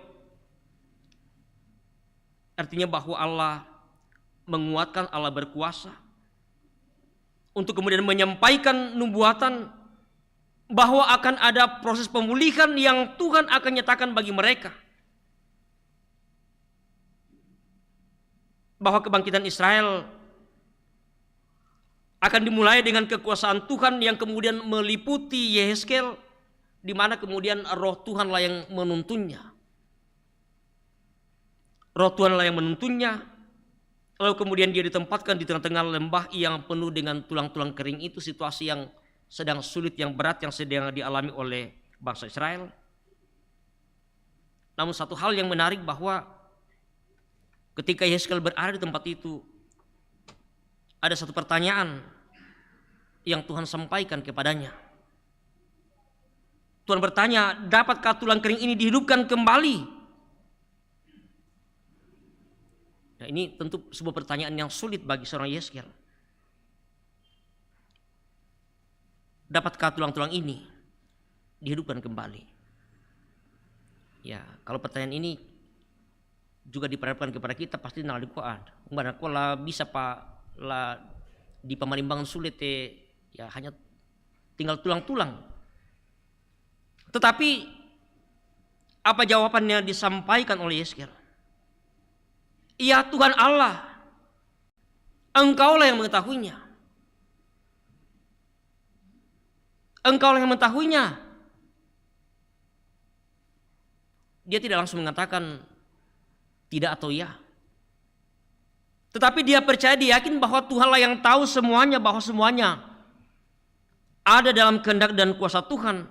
artinya bahwa Allah menguatkan, Allah berkuasa untuk kemudian menyampaikan nubuatan bahwa akan ada proses pemulihan yang Tuhan akan nyatakan bagi mereka. Bahwa kebangkitan Israel akan dimulai dengan kekuasaan Tuhan yang kemudian meliputi Yehezkiel, di mana kemudian roh Tuhanlah yang menuntunnya. Roh Tuhanlah yang menuntunnya, lalu kemudian dia ditempatkan di tengah-tengah lembah yang penuh dengan tulang-tulang kering itu, situasi yang sedang sulit, yang berat, yang sedang dialami oleh bangsa Israel. Namun satu hal yang menarik bahwa ketika Yehezkiel berada di tempat itu, ada satu pertanyaan yang Tuhan sampaikan kepadanya. Tuhan bertanya, dapatkah tulang kering ini dihidupkan kembali? Nah, ini tentu sebuah pertanyaan yang sulit bagi seorang Yehezkiel. Dapatkah tulang-tulang ini dihidupkan kembali? Ya, kalau pertanyaan ini juga diperhadapkan kepada kita, pasti nang dikuat. Umpama lah bisa pak lah di pamalimbangan sulit ya hanya tinggal tulang-tulang. Tetapi apa jawabannya disampaikan oleh Yehezkiel? Ya Tuhan Allah, Engkaulah yang mengetahuinya. Engkaulah yang mengetahuinya. Dia tidak langsung mengatakan tidak atau ya. Tetapi dia percaya, dia yakin bahwa Tuhanlah yang tahu semuanya, bahwa semuanya ada dalam kehendak dan kuasa Tuhan.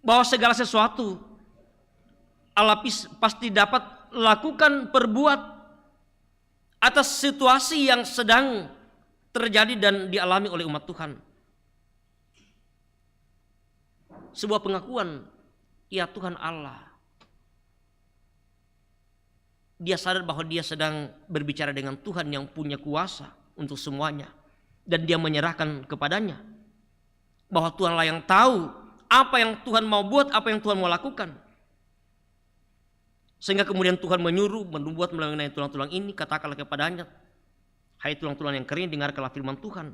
Bahwa segala sesuatu Allah pasti dapat lakukan, perbuat atas situasi yang sedang terjadi dan dialami oleh umat Tuhan. Sebuah pengakuan, ya Tuhan Allah. Dia sadar bahwa dia sedang berbicara dengan Tuhan yang punya kuasa untuk semuanya. Dan dia menyerahkan kepadanya. Bahwa Tuhanlah yang tahu apa yang Tuhan mau buat, apa yang Tuhan mau lakukan. Sehingga kemudian Tuhan menyuruh membuat mengenai tulang-tulang ini, katakanlah kepadanya, hai tulang-tulang yang kering, dengarkanlah firman Tuhan.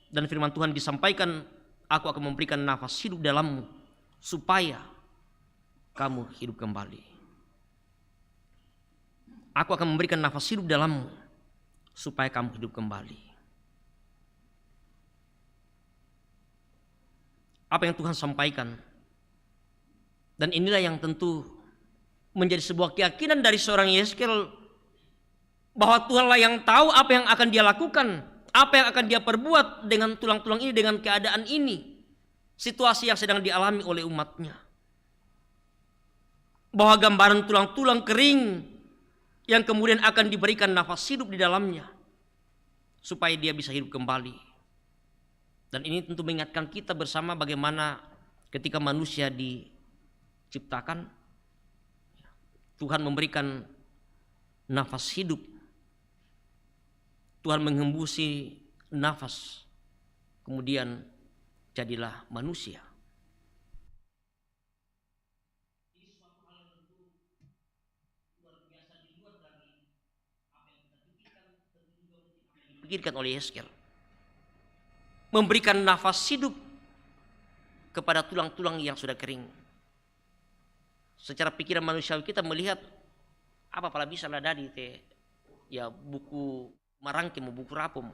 Dan firman Tuhan disampaikan, aku akan memberikan nafas hidup dalammu, supaya kamu hidup kembali. Aku akan memberikan nafas hidup dalammu, supaya kamu hidup kembali. Apa yang Tuhan sampaikan. Dan inilah yang tentu menjadi sebuah keyakinan dari seorang Yehezkiel, bahwa Tuhanlah yang tahu apa yang akan dia lakukan, apa yang akan dia perbuat dengan tulang-tulang ini, dengan keadaan ini, situasi yang sedang dialami oleh umatnya. Bahwa gambaran tulang-tulang kering yang kemudian akan diberikan nafas hidup di dalamnya, supaya dia bisa hidup kembali. Dan ini tentu mengingatkan kita bersama bagaimana ketika manusia diciptakan, Tuhan memberikan nafas hidup. Tuhan menghembusi nafas, kemudian jadilah manusia. dipikirkan oleh Yeskel. Memberikan nafas hidup kepada tulang-tulang yang sudah kering. Secara pikiran manusiawi kita melihat apa pala bisa lah dari te ya buku marangke mau buku rapom.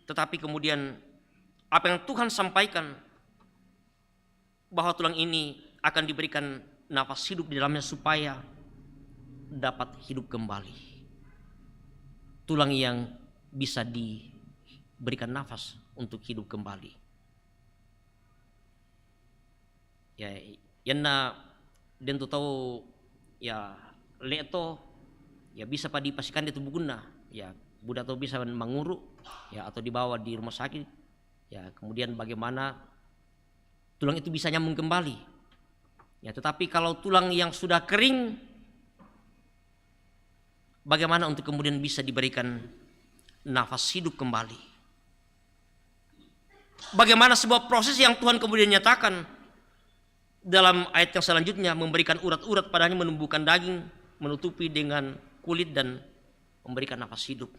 Tetapi kemudian apa yang Tuhan sampaikan bahwa tulang ini akan diberikan nafas hidup di dalamnya supaya dapat hidup kembali. Tulang yang bisa diberikan nafas untuk hidup kembali. Ya, yana den tu tahu ya leto ya bisa pa dipasikan di tubuh guna. Ya, budak tahu bisa menguruk ya atau dibawa di rumah sakit. Ya, kemudian bagaimana tulang itu bisa nyambung kembali. Ya, tetapi kalau tulang yang sudah kering, bagaimana untuk kemudian bisa diberikan nafas hidup kembali? Bagaimana sebuah proses yang Tuhan kemudian nyatakan dalam ayat yang selanjutnya, memberikan urat-urat padanya, menumbuhkan daging, menutupi dengan kulit dan memberikan nafas hidup.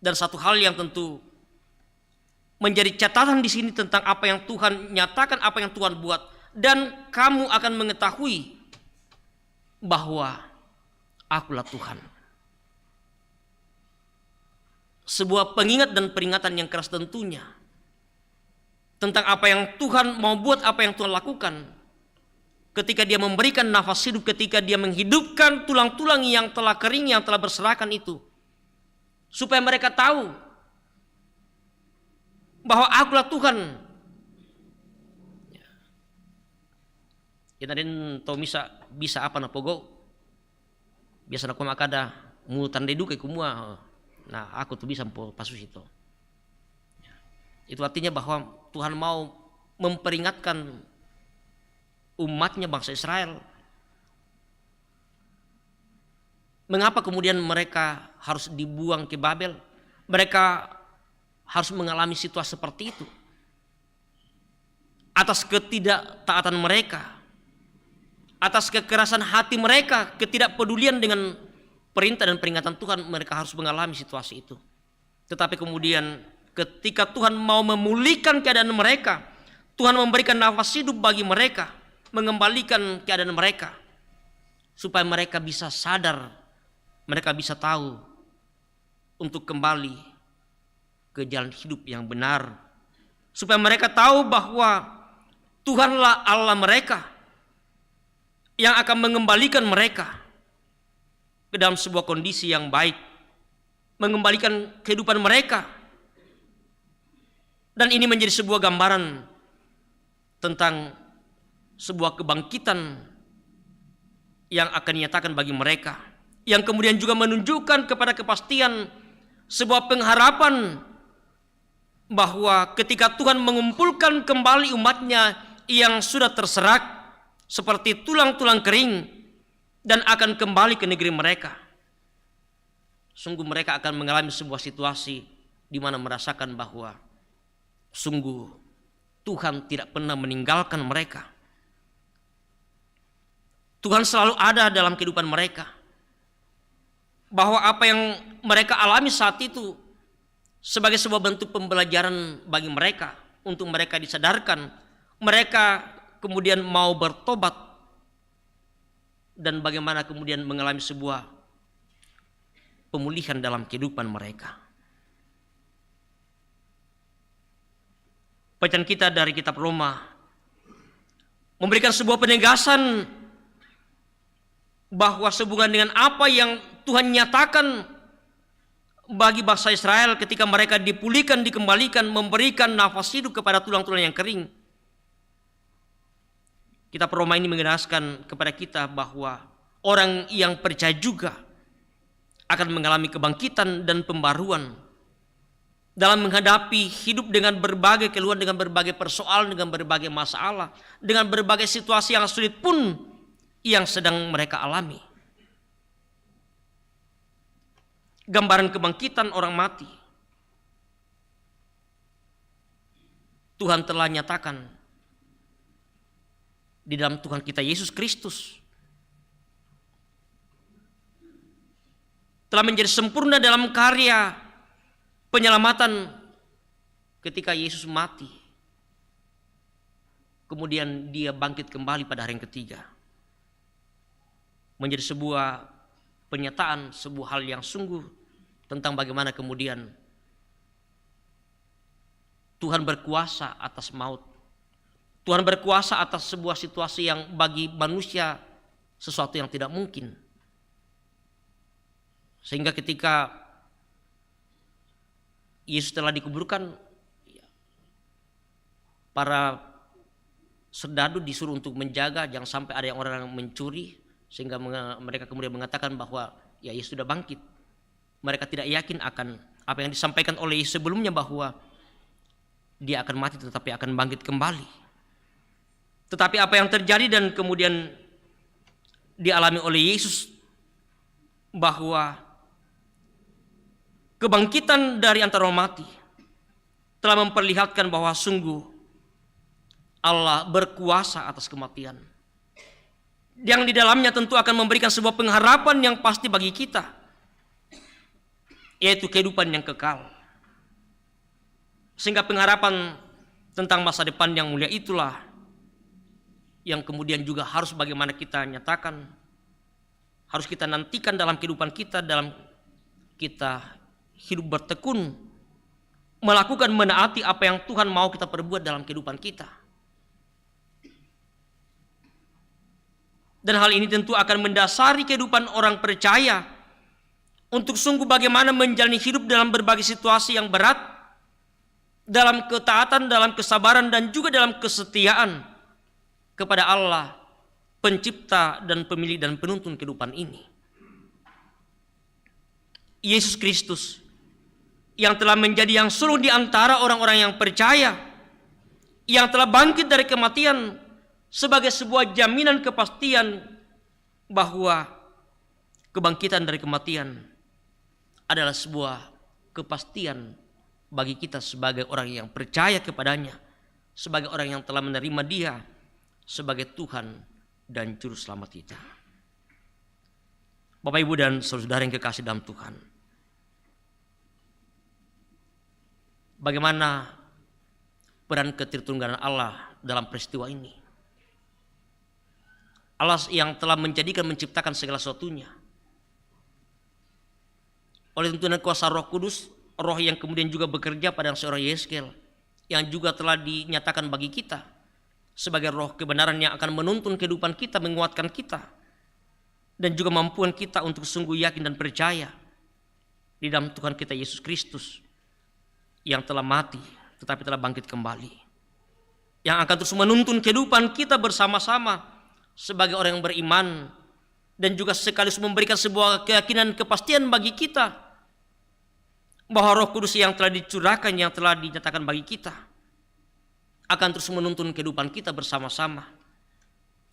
Dan satu hal yang tentu menjadi catatan di sini tentang apa yang Tuhan nyatakan, apa yang Tuhan buat, dan kamu akan mengetahui bahwa Akulah Tuhan. Sebuah pengingat dan peringatan yang keras tentunya tentang apa yang Tuhan mau buat, apa yang Tuhan lakukan ketika Dia memberikan nafas hidup, ketika Dia menghidupkan tulang-tulang yang telah kering, yang telah berserakan itu, supaya mereka tahu bahwa Akulah Tuhan. Ya tadi tahu bisa apa na pogo. Biasa nak makada mu tandai duke kumua. Nah, aku tuh bisa pasus itu. Itu artinya bahwa Tuhan mau memperingatkan umatnya, bangsa Israel. Mengapa kemudian mereka harus dibuang ke Babel? Mereka harus mengalami situasi seperti itu atas ketidaktaatan mereka, atas kekerasan hati mereka, ketidakpedulian dengan perintah dan peringatan Tuhan. Mereka harus mengalami situasi itu. Tetapi kemudian ketika Tuhan mau memulihkan keadaan mereka, Tuhan memberikan nafas hidup bagi mereka, mengembalikan keadaan mereka, supaya mereka bisa sadar, mereka bisa tahu untuk kembali ke jalan hidup yang benar, supaya mereka tahu bahwa Tuhanlah Allah mereka yang akan mengembalikan mereka ke dalam sebuah kondisi yang baik, mengembalikan kehidupan mereka. Dan ini menjadi sebuah gambaran tentang sebuah kebangkitan yang akan dinyatakan bagi mereka, yang kemudian juga menunjukkan kepada kepastian sebuah pengharapan bahwa ketika Tuhan mengumpulkan kembali umatnya yang sudah terserak seperti tulang-tulang kering dan akan kembali ke negeri mereka, sungguh mereka akan mengalami sebuah situasi di mana merasakan bahwa sungguh Tuhan tidak pernah meninggalkan mereka. Tuhan selalu ada dalam kehidupan mereka. Bahwa apa yang mereka alami saat itu sebagai sebuah bentuk pembelajaran bagi mereka, untuk mereka disadarkan, mereka kemudian mau bertobat, dan bagaimana kemudian mengalami sebuah pemulihan dalam kehidupan mereka. Bacaan kita dari kitab Roma memberikan sebuah penegasan bahwa sehubungan dengan apa yang Tuhan nyatakan bagi bangsa Israel ketika mereka dipulihkan, dikembalikan, memberikan nafas hidup kepada tulang-tulang yang kering. Kitab Roma ini menjelaskan kepada kita bahwa orang yang percaya juga akan mengalami kebangkitan dan pembaruan dalam menghadapi hidup dengan berbagai keluhan, dengan berbagai persoalan, dengan berbagai masalah, dengan berbagai situasi yang sulit pun yang sedang mereka alami. Gambaran kebangkitan orang mati Tuhan telah nyatakan di dalam Tuhan kita Yesus Kristus. telah menjadi sempurna dalam karya penyelamatan ketika Yesus mati. Kemudian dia bangkit kembali pada hari yang ketiga. Menjadi sebuah penyataan, sebuah hal yang sungguh tentang bagaimana kemudian Tuhan berkuasa atas maut. Tuhan berkuasa atas sebuah situasi yang bagi manusia sesuatu yang tidak mungkin. Sehingga ketika Yesus telah dikuburkan, para serdadu disuruh untuk menjaga jangan sampai ada orang yang mencuri, sehingga mereka kemudian mengatakan bahwa ya Yesus sudah bangkit. Mereka tidak yakin akan apa yang disampaikan oleh Yesus sebelumnya bahwa dia akan mati tetapi akan bangkit kembali. Tetapi apa yang terjadi dan kemudian dialami oleh Yesus bahwa kebangkitan dari antara orang mati telah memperlihatkan bahwa sungguh Allah berkuasa atas kematian. Yang di dalamnya tentu akan memberikan sebuah pengharapan yang pasti bagi kita, yaitu kehidupan yang kekal. Sehingga pengharapan tentang masa depan yang mulia itulah yang kemudian juga harus bagaimana kita nyatakan, harus kita nantikan dalam kehidupan kita, dalam kita hidup bertekun, melakukan menaati apa yang Tuhan mau kita perbuat dalam kehidupan kita. Dan hal ini tentu akan mendasari kehidupan orang percaya untuk sungguh bagaimana menjalani hidup dalam berbagai situasi yang berat, dalam ketaatan, dalam kesabaran, dan juga dalam kesetiaan kepada Allah, pencipta dan pemilik dan penuntun kehidupan ini. Yesus Kristus yang telah menjadi yang sulung di antara orang-orang yang percaya, yang telah bangkit dari kematian sebagai sebuah jaminan kepastian bahwa kebangkitan dari kematian adalah sebuah kepastian bagi kita sebagai orang yang percaya kepadanya, sebagai orang yang telah menerima Dia sebagai Tuhan dan Juru Selamat kita. Bapak, Ibu, dan saudara yang kekasih dalam Tuhan, bagaimana peran ketirtunggalan Allah dalam peristiwa ini? Allah yang telah menciptakan segala sesuatunya. Oleh tuntunan kuasa Roh Kudus, Roh yang kemudian juga bekerja pada seorang Yeskel, yang juga telah dinyatakan bagi kita sebagai roh kebenaran yang akan menuntun kehidupan kita, menguatkan kita, dan juga mampuan kita untuk sungguh yakin dan percaya di dalam Tuhan kita Yesus Kristus yang telah mati tetapi telah bangkit kembali, yang akan terus menuntun kehidupan kita bersama-sama sebagai orang yang beriman, dan juga sekaligus memberikan sebuah keyakinan kepastian bagi kita bahwa Roh Kudus yang telah dicurahkan, yang telah dinyatakan bagi kita, akan terus menuntun kehidupan kita bersama-sama,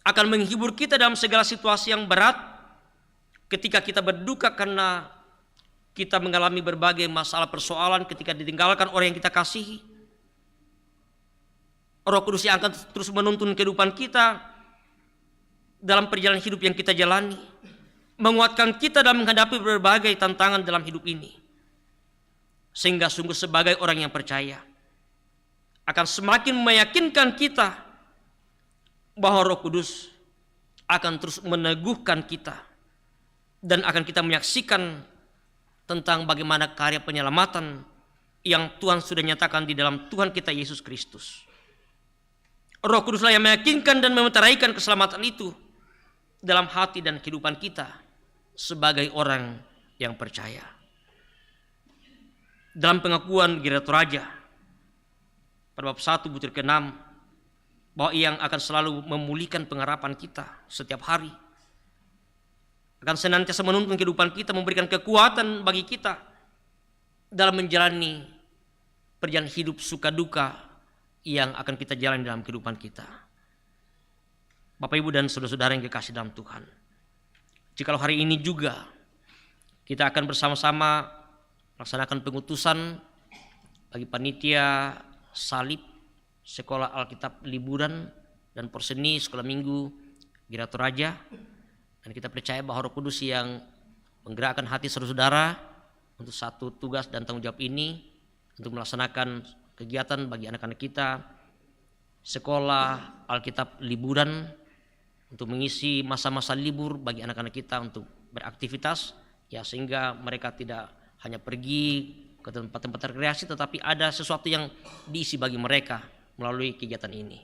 akan menghibur kita dalam segala situasi yang berat, ketika kita berduka karena kita mengalami berbagai masalah persoalan, ketika ditinggalkan orang yang kita kasihi. Roh Kudus yang akan terus menuntun kehidupan kita dalam perjalanan hidup yang kita jalani, menguatkan kita dalam menghadapi berbagai tantangan dalam hidup ini, sehingga sungguh sebagai orang yang percaya akan semakin meyakinkan kita bahwa Roh Kudus akan terus meneguhkan kita, dan akan kita menyaksikan tentang bagaimana karya penyelamatan yang Tuhan sudah nyatakan di dalam Tuhan kita Yesus Kristus. Roh Kuduslah yang meyakinkan dan memeteraikan keselamatan itu dalam hati dan kehidupan kita sebagai orang yang percaya. Dalam pengakuan Gereja Toraja pada bab 1 butir ke-6, bahwa Ia akan selalu memulihkan pengharapan kita setiap hari, akan senantiasa menuntun kehidupan kita, memberikan kekuatan bagi kita dalam menjalani perjalanan hidup suka duka yang akan kita jalani dalam kehidupan kita. Bapak, Ibu, dan saudara-saudara yang kekasih dalam Tuhan, jikalau hari ini juga kita akan bersama-sama melaksanakan pengutusan bagi panitia salib, sekolah Alkitab liburan, dan porseni sekolah minggu Gereja Toraja, dan kita percaya bahwa Roh Kudus yang menggerakkan hati saudara-saudara untuk satu tugas dan tanggung jawab ini, untuk melaksanakan kegiatan bagi anak-anak kita, sekolah, Alkitab, liburan, untuk mengisi masa-masa libur bagi anak-anak kita untuk beraktivitas, ya, sehingga mereka tidak hanya pergi ke tempat-tempat rekreasi, tetapi ada sesuatu yang diisi bagi mereka melalui kegiatan ini.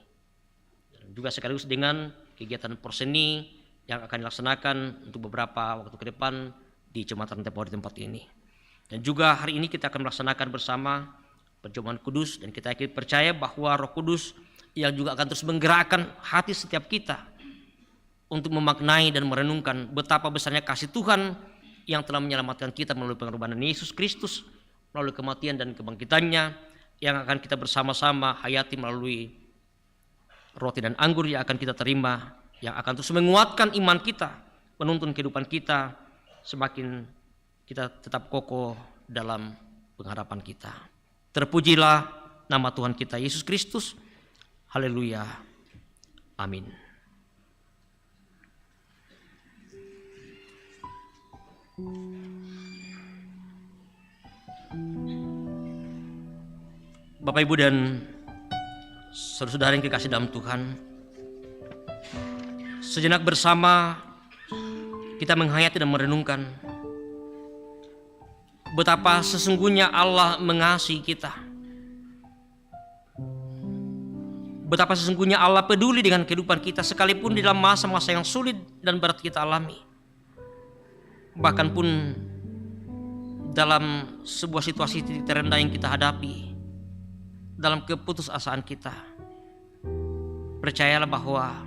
Dan juga sekaligus dengan kegiatan porseni yang akan dilaksanakan untuk beberapa waktu ke depan di Jemaat Rantai Pau di tempat ini. Dan juga hari ini kita akan melaksanakan bersama perjamuan kudus, dan kita percaya bahwa Roh Kudus yang juga akan terus menggerakkan hati setiap kita untuk memaknai dan merenungkan betapa besarnya kasih Tuhan yang telah menyelamatkan kita melalui pengorbanan Yesus Kristus, melalui kematian dan kebangkitannya, yang akan kita bersama-sama hayati melalui roti dan anggur yang akan kita terima, yang akan terus menguatkan iman kita, menuntun kehidupan kita, semakin kita tetap kokoh dalam pengharapan kita. Terpujilah nama Tuhan kita Yesus Kristus. Haleluya. Amin. Bapak, Ibu, dan saudara-saudara yang dikasih dalam Tuhan, sejenak bersama kita menghayati dan merenungkan betapa sesungguhnya Allah mengasihi kita, betapa sesungguhnya Allah peduli dengan kehidupan kita sekalipun di dalam masa-masa yang sulit dan berat kita alami, bahkan pun dalam sebuah situasi titik terendah yang kita hadapi, dalam keputusasaan kita. Percayalah bahwa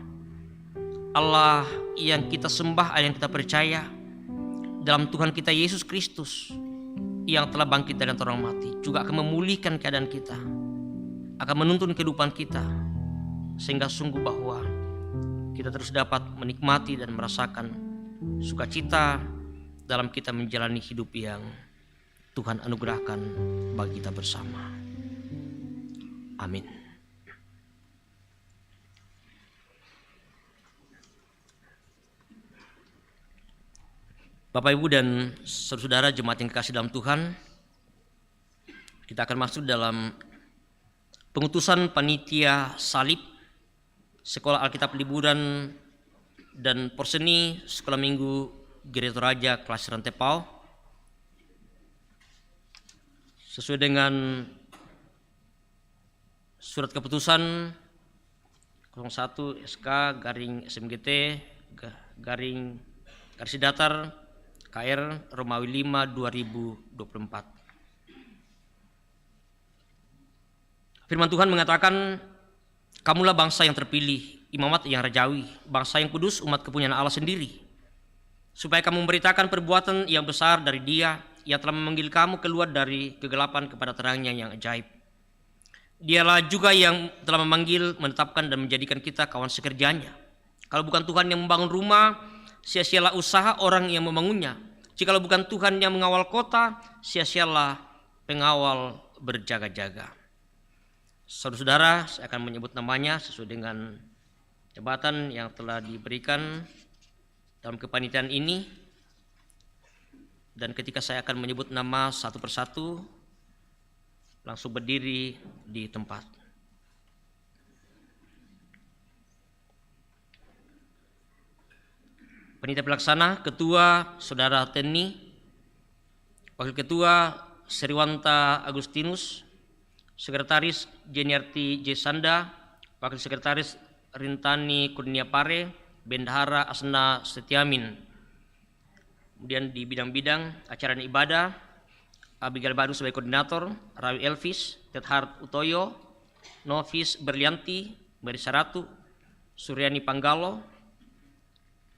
Allah yang kita sembah, yang kita percaya, dalam Tuhan kita Yesus Kristus yang telah bangkit dari antara orang mati, juga akan memulihkan keadaan kita, akan menuntun kehidupan kita, sehingga sungguh bahwa kita terus dapat menikmati dan merasakan sukacita dalam kita menjalani hidup yang Tuhan anugerahkan bagi kita bersama. Amin. Bapak, Ibu, dan saudara-saudara jemaat yang dikasih dalam Tuhan, kita akan masuk dalam pengutusan panitia salib Sekolah Alkitab Liburan dan Porseni Sekolah Minggu Gereja Toraja kelas Rantai Pau, sesuai dengan surat keputusan 01 SK garing SMGT garing garis datar KR Romawi 5 2024. Firman Tuhan mengatakan, kamulah bangsa yang terpilih, imamat yang rajawi, bangsa yang kudus, umat kepunyaan Allah sendiri, supaya kamu memberitakan perbuatan yang besar dari Dia yang telah memanggil kamu keluar dari kegelapan kepada terangnya yang ajaib. Dialah juga yang telah memanggil, menetapkan dan menjadikan kita kawan sekerjanya. Kalau bukan Tuhan yang membangun rumah, sia-sialah usaha orang yang membangunnya. Jikalau bukan Tuhan yang mengawal kota, sia-sialah pengawal berjaga-jaga. Saudara-saudara, saya akan menyebut namanya sesuai dengan jabatan yang telah diberikan dalam kepanitiaan ini. Dan ketika saya akan menyebut nama satu persatu, langsung berdiri di tempat. Panitia pelaksana, Ketua Saudara Teni, Wakil Ketua Seriwanta Agustinus, Sekretaris Jeniarti J. Sanda, Wakil Sekretaris Rintani Kurnia Pare, Bendahara Asna Setiamin. Kemudian di bidang-bidang acara dan ibadah, Abigail Baru sebagai koordinator, Rawi Elvis, Tethard Utoyo, Novis Berlianti, Marisa Ratu, Suryani Panggalo,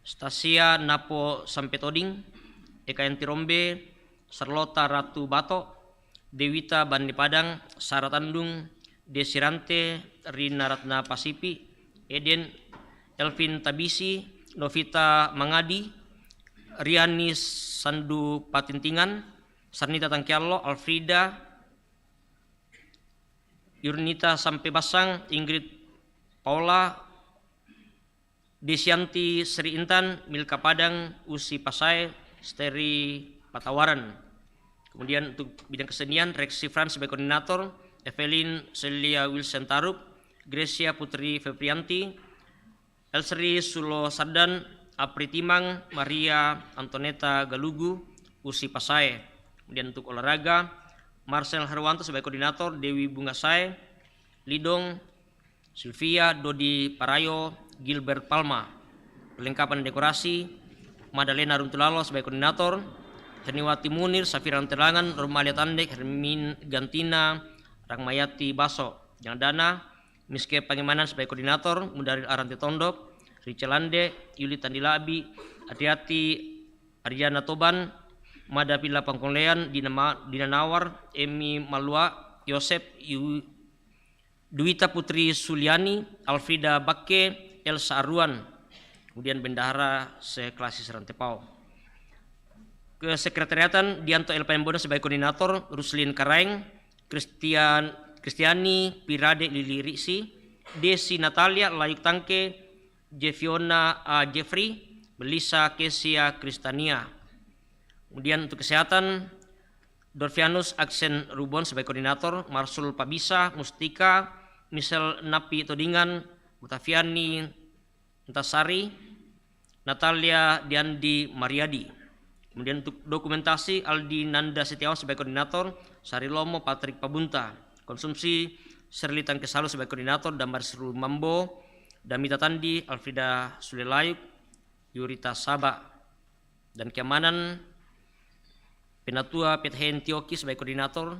Stasia Napo Sampetoding, Eka Yanti Rombe, Sarlota Ratu Bato, Dewita Bandi Padang, Sarah Tandung, Desirante, Rina Ratna Pasipi, Eden, Elvin Tabisi, Novita Mangadi, Riani Sandu Patintingan, Sarnita Tangkialo, Alfrida, Yurnita Sampai Basang, Ingrid Paula, Desyanti Sri Intan, Milka Padang, Usi Pasai, Steri Patawaran. Kemudian untuk bidang kesenian, Rexi Frans sebagai koordinator, Evelyn Celia Wilson Tarup, Gracia Putri Febrianti, Elsri Sulo Sardan, Apri Timang, Maria Antoneta Galugu, Usi Pasae. Kemudian untuk olahraga, Marcel Herwanto sebagai koordinator, Dewi Bungasae, Lidong, Sylvia Dodi Parayo, Gilbert Palma. Perlengkapan dekorasi, Madalena Runtulalo sebagai koordinator, Herniwati Munir, Safira Telangan, Romalia Tandek, Hermin Gantina, Rangmayati Baso. Yang dana, Miske Pangemanan sebagai koordinator, Mundaril Aranti Tondok, Richelande, Yuli Tandilabi, Adiati Arjana Toban, Mada Pila Pangkolean, Dina Nawar, Emi Malua, Yosep Duwita Putri Suliani, Alfrida Bakke, Elsa Aruan. Kemudian bendahara seklasis Rantepao. Kesekretariatan, Dianto El Pembono sebagai koordinator, Ruslin Karaeng, Kristiani Pirade Lili Riksi, Desi Natalia Layuk Tangke, Jefiona A. Jeffrey, Melissa Kesia Kristania. Kemudian untuk kesehatan, Dorvianus Aksen Rubon sebagai koordinator, Marsul Pabisa, Mustika, Michelle Napi Todingan, Mutafiani Entasari, Natalia Diandi Mariadi. Kemudian untuk dokumentasi, Aldi Nanda Setiawan sebagai koordinator, Sari Lomo Patrick Pabunta. Konsumsi, Serli Tangkesalu sebagai koordinator, Damar Seru Mambo, Damita Tandi, Alfrida Sulelayuk, Yurita Saba. Dan keamanan, Penatua Pethen Tioki sebagai koordinator,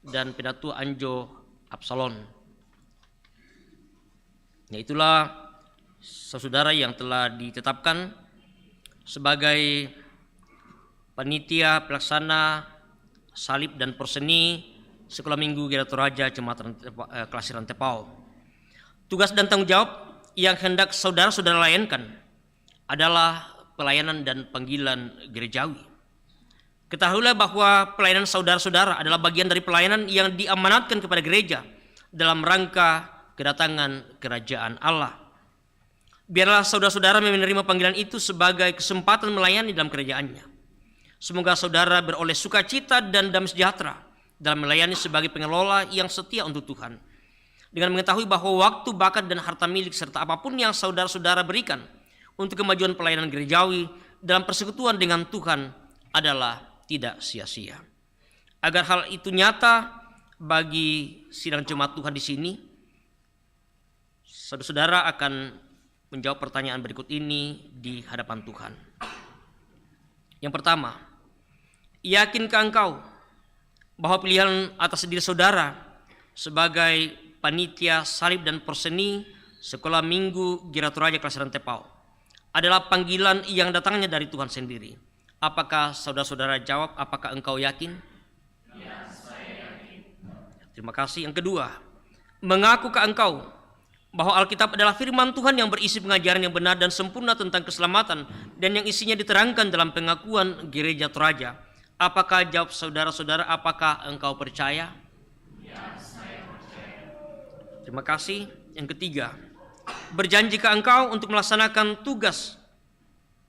dan Penatua Anjo Absalon. Nah, itulah saudara yang telah ditetapkan sebagai panitia pelaksana salib dan perseni Sekolah Minggu Gereja Toraja Jemaat Klasir Rantepao. Tugas dan tanggung jawab yang hendak saudara-saudara layankan adalah pelayanan dan panggilan gerejawi. Ketahuilah bahwa pelayanan saudara-saudara adalah bagian dari pelayanan yang diamanatkan kepada gereja dalam rangka kedatangan kerajaan Allah. Biarlah saudara-saudara menerima panggilan itu sebagai kesempatan melayani dalam kerajaannya. Semoga saudara beroleh sukacita dan damai sejahtera dalam melayani sebagai pengelola yang setia untuk Tuhan. Dengan mengetahui bahwa waktu, bakat, dan harta milik serta apapun yang saudara-saudara berikan untuk kemajuan pelayanan gerejawi dalam persekutuan dengan Tuhan adalah tidak sia-sia. Agar hal itu nyata bagi sidang jemaat Tuhan di sini, saudara-saudara akan menjawab pertanyaan berikut ini di hadapan Tuhan. Yang pertama, yakinkah engkau bahwa pilihan atas diri saudara sebagai panitia salib dan perseni Sekolah Minggu Gereja Toraja Klasir Rantepao adalah panggilan yang datangnya dari Tuhan sendiri? Apakah saudara-saudara jawab, apakah engkau yakin? Ya, saya yakin. Terima kasih. Yang kedua, mengakukah engkau bahwa Alkitab adalah firman Tuhan yang berisi pengajaran yang benar dan sempurna tentang keselamatan dan yang isinya diterangkan dalam pengakuan Gereja Toraja? Apakah jawab saudara-saudara, apakah engkau percaya? Ya, saya percaya. Terima kasih. Yang ketiga, berjanjikah engkau untuk melaksanakan tugas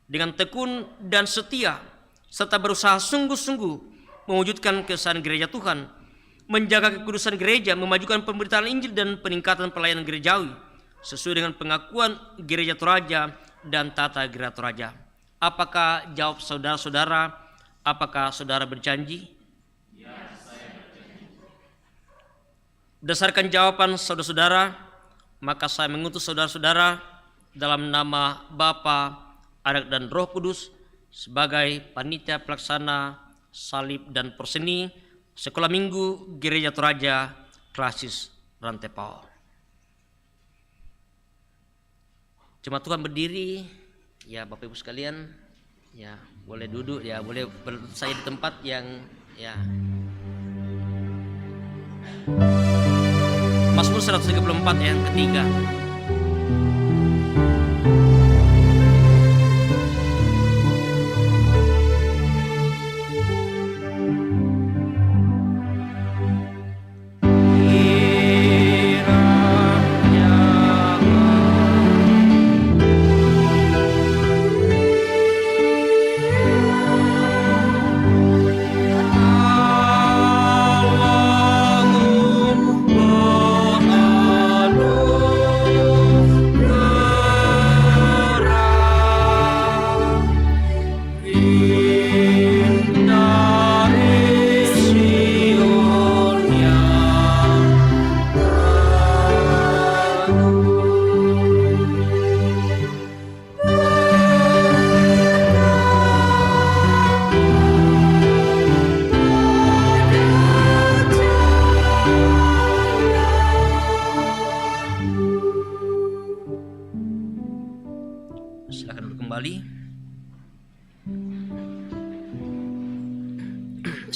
dengan tekun dan setia serta berusaha sungguh-sungguh mewujudkan kesan gereja Tuhan, menjaga kekudusan gereja, memajukan pemberitaan Injil dan peningkatan pelayanan gerejawi sesuai dengan pengakuan Gereja Toraja dan tata Gereja Toraja? Apakah jawab saudara-saudara? Apakah saudara berjanji? Ya, saya berjanji. Berdasarkan jawaban saudara-saudara, maka saya mengutus saudara-saudara dalam nama Bapa, Anak dan Roh Kudus sebagai panitia pelaksana salib dan perseni Sekolah Minggu Gereja Toraja Klasir Rantepao. Jemaat Tuhan berdiri, ya Bapak Ibu sekalian, ya boleh duduk, ya boleh saya di tempat yang ya. Mazmur 134 yang ketiga.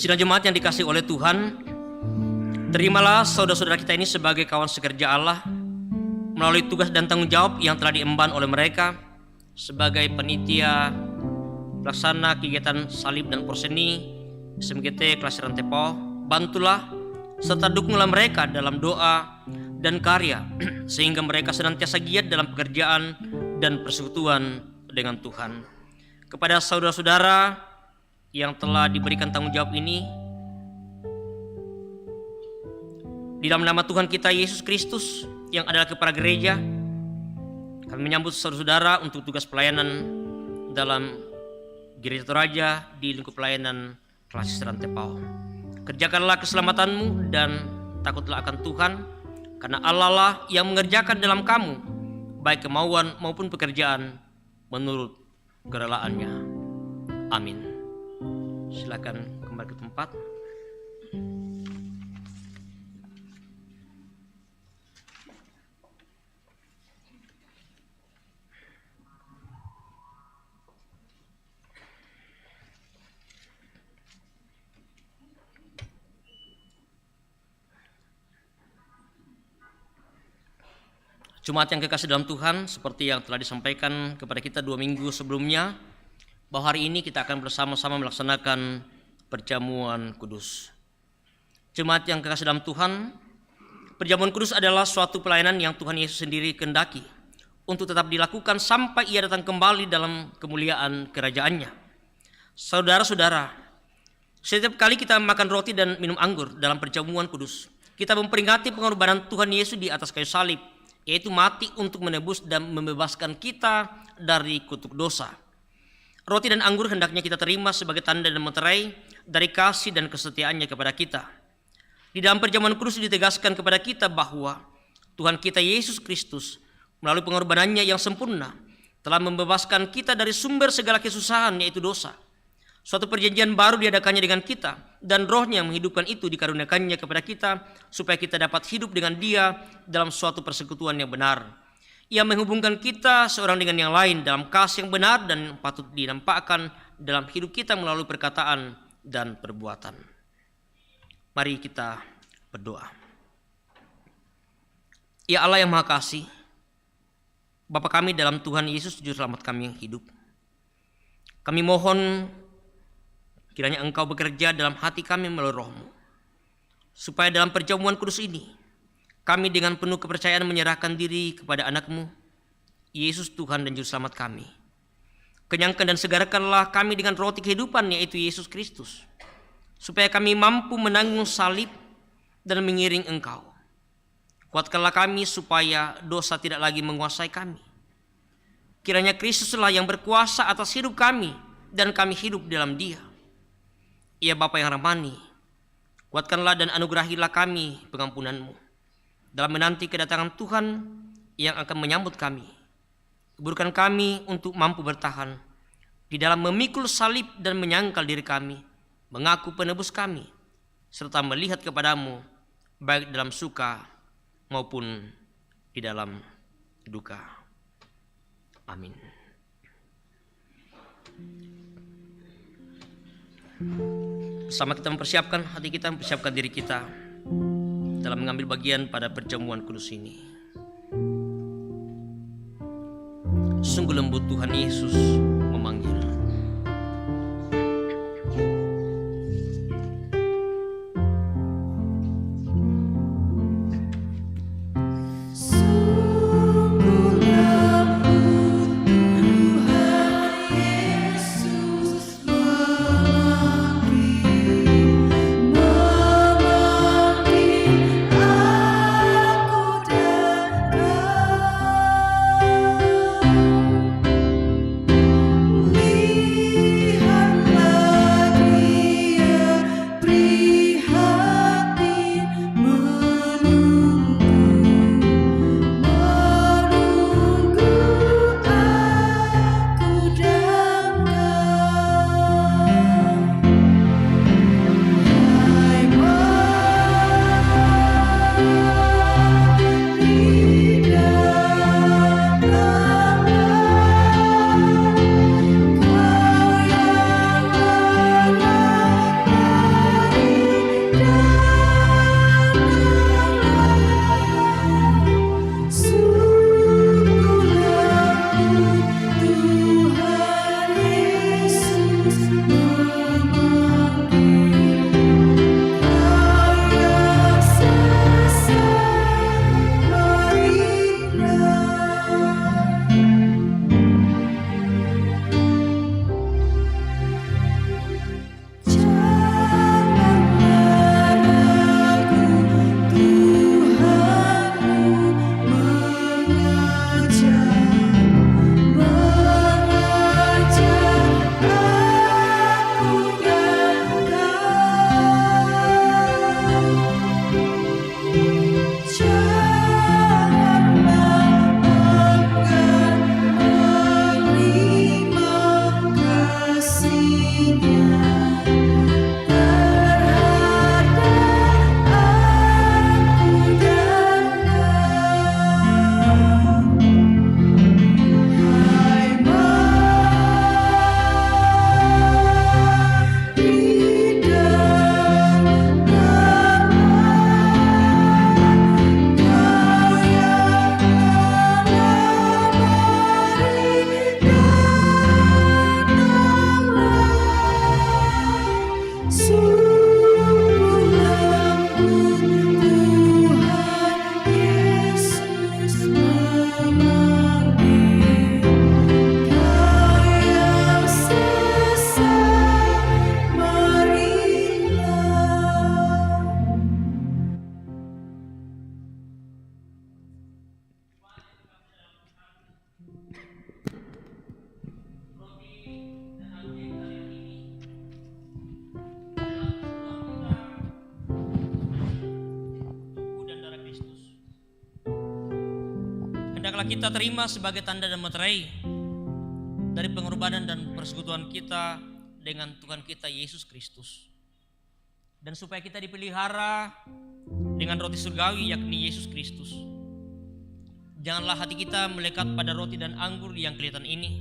Sidang jemaat yang dikasihi oleh Tuhan, terimalah saudara-saudara kita ini sebagai kawan sekerja Allah melalui tugas dan tanggung jawab yang telah diemban oleh mereka sebagai panitia pelaksana kegiatan salib dan porseni SMGT Kelas Rantepo. Bantulah serta dukunglah mereka dalam doa dan karya sehingga mereka senantiasa giat dalam pekerjaan dan persekutuan dengan Tuhan. Kepada saudara-saudara yang telah diberikan tanggung jawab ini, di dalam nama Tuhan kita Yesus Kristus yang adalah kepala gereja, kami menyambut saudara-saudara untuk tugas pelayanan dalam Gereja Toraja di lingkup pelayanan Kelas Rantepao. Kerjakanlah keselamatanmu dan takutlah akan Tuhan, karena Allah lah yang mengerjakan dalam kamu baik kemauan maupun pekerjaan menurut kerelaannya. Amin. Silakan kembali ke tempat. Jemaat yang kekasih dalam Tuhan, seperti yang telah disampaikan kepada kita 2 minggu sebelumnya, bahwa hari ini kita akan bersama-sama melaksanakan perjamuan kudus. Jemaat yang kekasih dalam Tuhan, perjamuan kudus adalah suatu pelayanan yang Tuhan Yesus sendiri kehendaki untuk tetap dilakukan sampai Ia datang kembali dalam kemuliaan kerajaannya. Saudara-saudara, setiap kali kita makan roti dan minum anggur dalam perjamuan kudus, kita memperingati pengorbanan Tuhan Yesus di atas kayu salib, yaitu mati untuk menebus dan membebaskan kita dari kutuk dosa. Roti dan anggur hendaknya kita terima sebagai tanda dan meterai dari kasih dan kesetiaannya kepada kita. Di dalam perjamuan kudus ditegaskan kepada kita bahwa Tuhan kita Yesus Kristus melalui pengorbanannya yang sempurna telah membebaskan kita dari sumber segala kesusahan, yaitu dosa. Suatu perjanjian baru diadakannya dengan kita, dan Roh-Nya yang menghidupkan itu dikaruniakannya kepada kita supaya kita dapat hidup dengan Dia dalam suatu persekutuan yang benar. Ia menghubungkan kita seorang dengan yang lain dalam kasih yang benar dan patut dinampakkan dalam hidup kita melalui perkataan dan perbuatan. Mari kita berdoa. Ya Allah yang Maha Kasih, Bapa kami dalam Tuhan Yesus Juru Selamat kami yang hidup, kami mohon kiranya Engkau bekerja dalam hati kami melalui Roh-Mu, supaya dalam perjamuan kudus ini kami dengan penuh kepercayaan menyerahkan diri kepada anak-Mu, Yesus Tuhan dan Juru Selamat kami. Kenyangkan dan segarkanlah kami dengan roti kehidupan, yaitu Yesus Kristus, supaya kami mampu menanggung salib dan mengiring Engkau. Kuatkanlah kami supaya dosa tidak lagi menguasai kami. Kiranya Kristuslah yang berkuasa atas hidup kami dan kami hidup dalam Dia. Ya Bapa yang rahmani, kuatkanlah dan anugerahilah kami pengampunan-Mu dalam menanti kedatangan Tuhan yang akan menyambut kami. Kuburkan kami untuk mampu bertahan di dalam memikul salib dan menyangkal diri kami, mengaku penebus kami, serta melihat kepadamu baik dalam suka maupun di dalam duka. Amin. Bersama kita mempersiapkan hati kita, mempersiapkan diri kita dalam mengambil bagian pada perjamuan kudus ini. Sungguh lembut Tuhan Yesus memanggil. telah kita terima sebagai tanda dan meterai dari pengorbanan dan persekutuan kita dengan Tuhan kita Yesus Kristus. Dan supaya kita dipelihara dengan roti surgawi yakni Yesus Kristus. Janganlah hati kita melekat pada roti dan anggur yang kelihatan ini,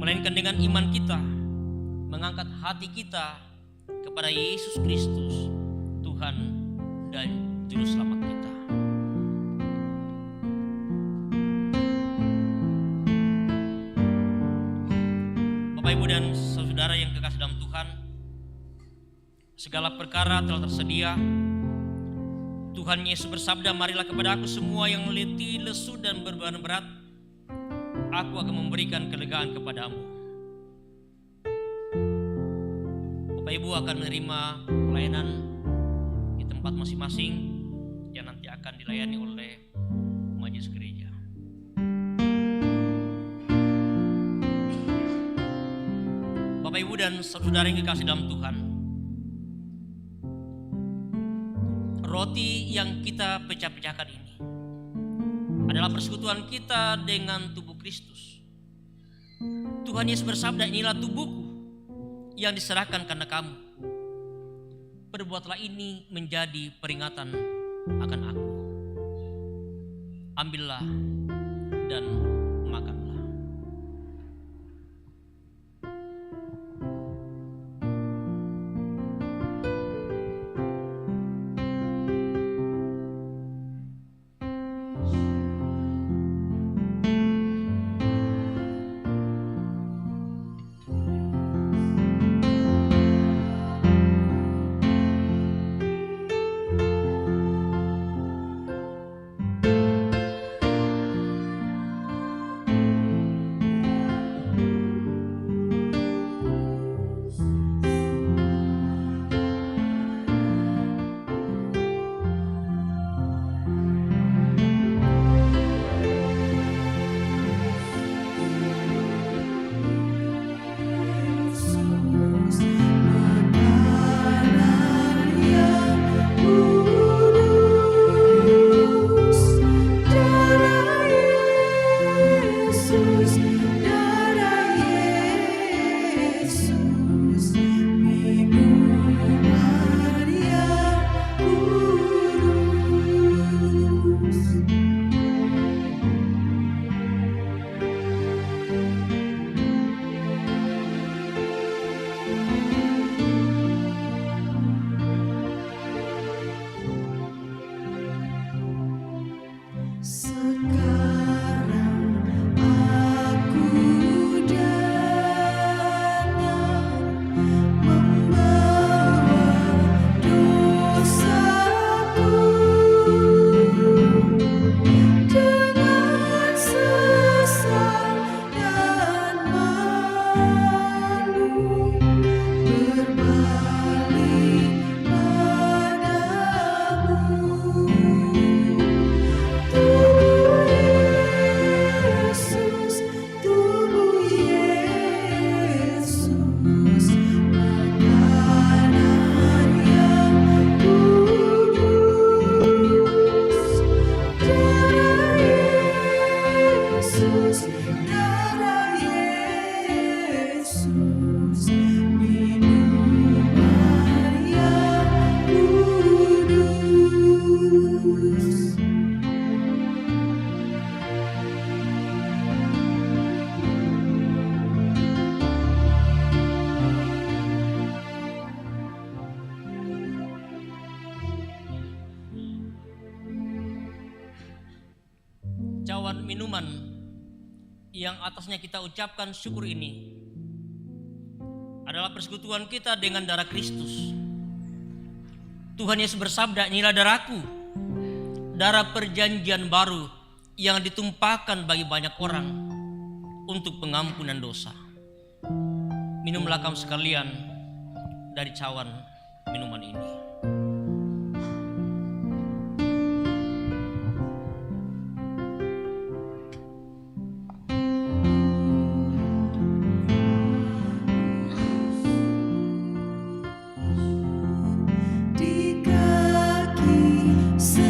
melainkan dengan iman kita mengangkat hati kita kepada Yesus Kristus, Tuhan dan Juru Selamat kita. Bapak, Ibu, dan saudara yang kekasih dalam Tuhan, segala perkara telah tersedia. Tuhan Yesus bersabda, marilah kepada aku semua yang letih, lesu, dan berbeban berat, aku akan memberikan kelegaan kepadamu. Bapak Ibu akan menerima pelayanan di tempat masing-masing yang nanti akan dilayani oleh majelis gereja. Bapak Ibu dan saudara yang dikasih dalam Tuhan, roti yang kita pecah-pecahkan ini adalah persekutuan kita dengan tubuh Kristus. Tuhan Yesus bersabda, inilah tubuhku yang diserahkan karena kamu. Perbuatlah ini menjadi peringatan akan aku. Ambillah dan makanlah. Cawan minuman yang atasnya kita ucapkan syukur ini adalah persekutuan kita dengan darah Kristus. Tuhan Yesus bersabda, inilah darahku, darah perjanjian baru yang ditumpahkan bagi banyak orang untuk pengampunan dosa. Minumlah kamu sekalian dari cawan minuman ini. Di kaki salibmu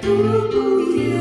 Tubuh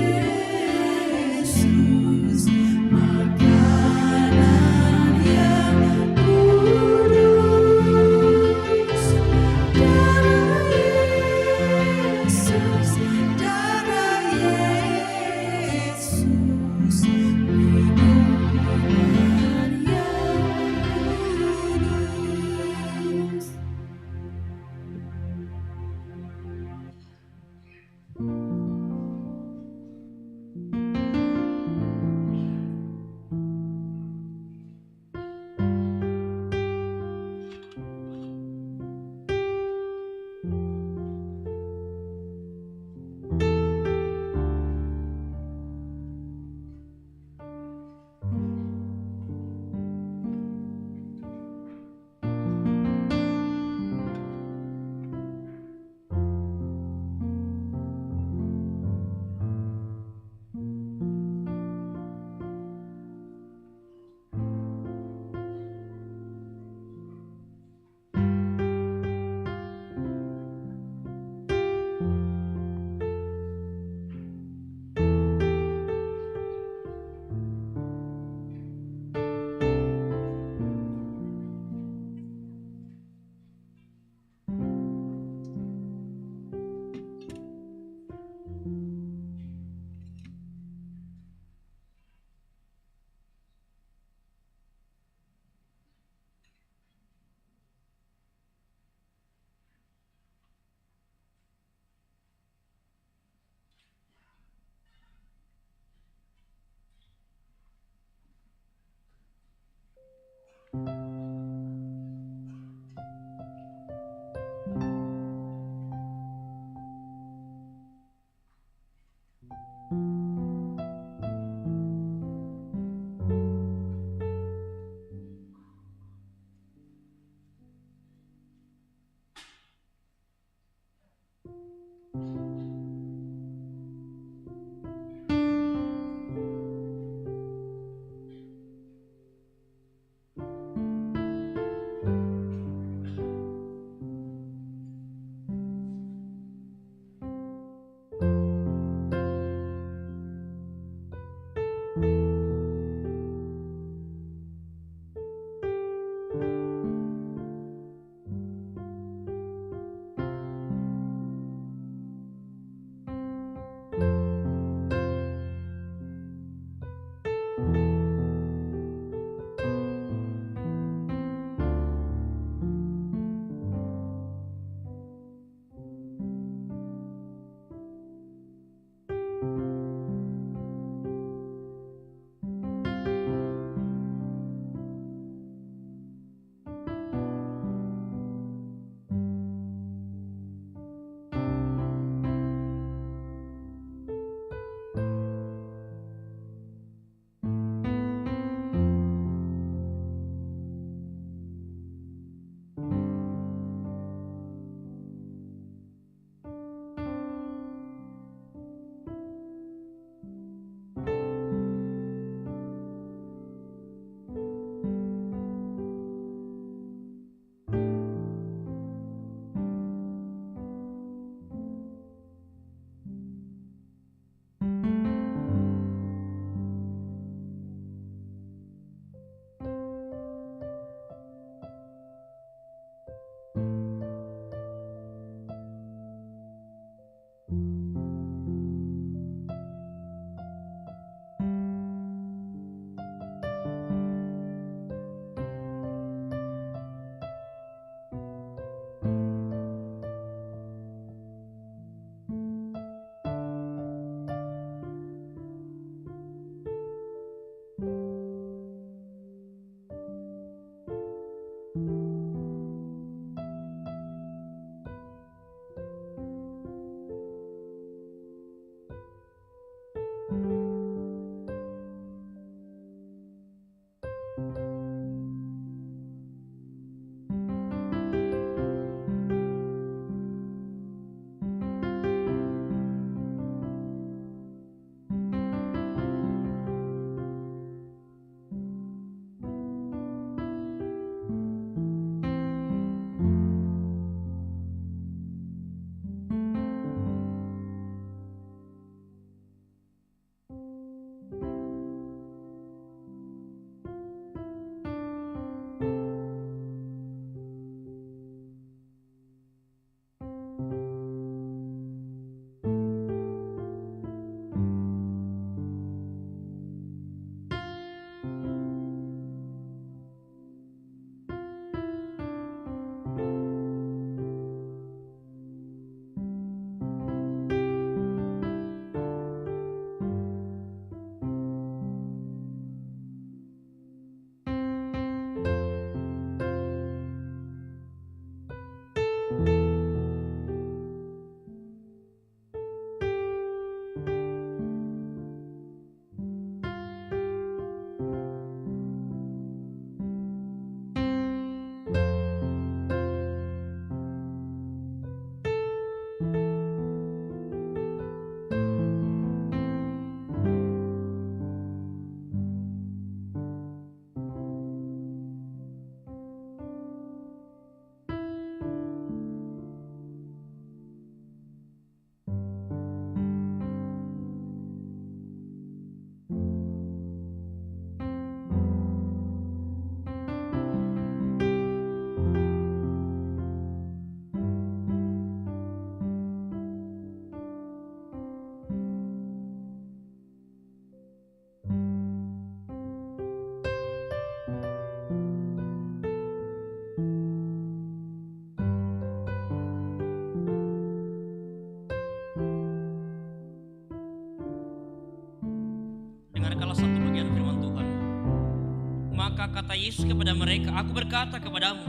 Kata Yesus kepada mereka, "Aku berkata kepadamu,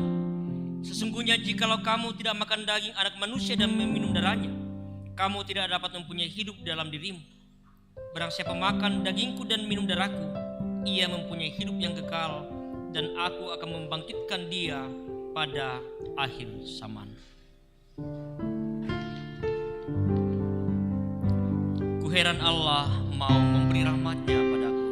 sesungguhnya jikalau kamu tidak makan daging anak manusia dan meminum darahnya, kamu tidak dapat mempunyai hidup dalam dirimu. Barang siapa makan dagingku dan minum darahku, ia mempunyai hidup yang kekal, dan aku akan membangkitkan dia pada akhir zaman." Kuheran Allah mau memberi rahmat-Nya padaku.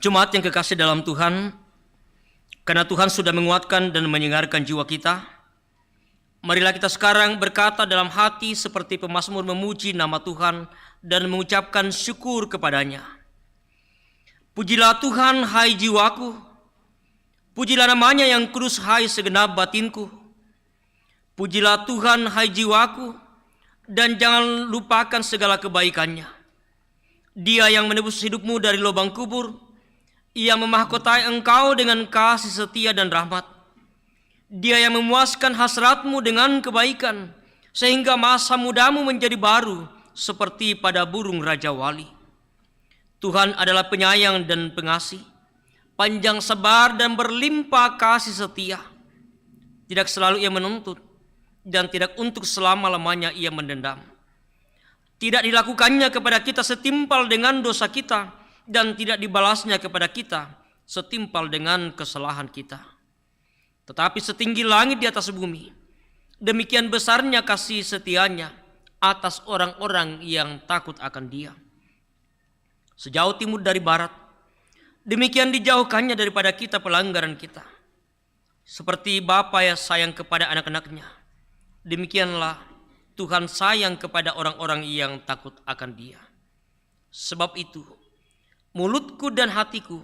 Jemaat yang kekasih dalam Tuhan, karena Tuhan sudah menguatkan dan menyegarkan jiwa kita, marilah kita sekarang berkata dalam hati seperti pemazmur memuji nama Tuhan dan mengucapkan syukur kepadanya. Pujilah Tuhan, hai jiwaku, pujilah namanya yang kudus, hai segenap batinku. Pujilah Tuhan, hai jiwaku, dan jangan lupakan segala kebaikannya. Dia yang menebus hidupmu dari lubang kubur, Ia memahkotai engkau dengan kasih setia dan rahmat. Dia yang memuaskan hasratmu dengan kebaikan, sehingga masa mudamu menjadi baru seperti pada burung Raja Wali. Tuhan adalah penyayang dan pengasih, panjang sabar dan berlimpah kasih setia. Tidak selalu Ia menuntut, dan tidak untuk selama-lamanya Ia mendendam. Tidak dilakukannya kepada kita setimpal dengan dosa kita, dan tidak dibalasnya kepada kita setimpal dengan kesalahan kita. Tetapi setinggi langit di atas bumi, demikian besarnya kasih setianya atas orang-orang yang takut akan Dia. Sejauh timur dari barat, demikian dijauhkannya daripada kita pelanggaran kita. Seperti Bapa yang sayang kepada anak-anaknya, demikianlah Tuhan sayang kepada orang-orang yang takut akan Dia. Sebab itu, mulutku dan hatiku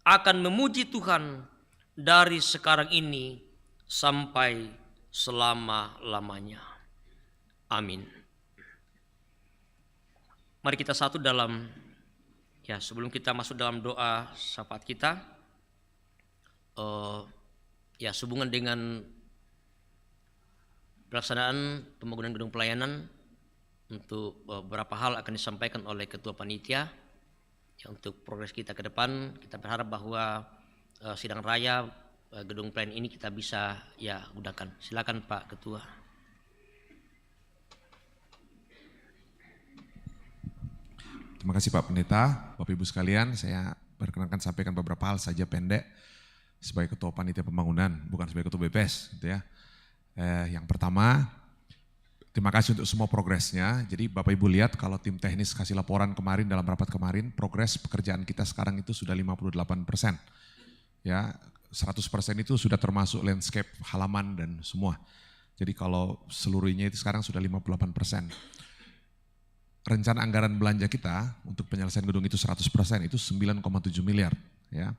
akan memuji Tuhan dari sekarang ini sampai selama-lamanya. Amin. Mari kita satu dalam, sebelum kita masuk dalam doa syafaat kita, sehubungan dengan pelaksanaan pembangunan gedung pelayanan, untuk beberapa hal akan disampaikan oleh Ketua Panitia. Untuk progres kita ke depan, kita berharap bahwa sidang raya gedung pelayanan ini kita bisa gunakan. Silakan Pak Ketua. Terima kasih Pak Pendeta. Bapak Ibu sekalian, saya berkenankan sampaikan beberapa hal saja pendek. sebagai ketua panitia pembangunan, bukan sebagai ketua BPS gitu ya. Yang pertama, terima kasih untuk semua progresnya. Jadi Bapak Ibu lihat kalau tim teknis kasih laporan kemarin dalam rapat kemarin, progres pekerjaan kita sekarang itu sudah 58%. Ya, 100% itu sudah termasuk landscape, halaman dan semua. Jadi kalau seluruhnya itu sekarang sudah 58%. Rencana anggaran belanja kita untuk penyelesaian gedung itu 100%, itu 9,7 miliar. Ya.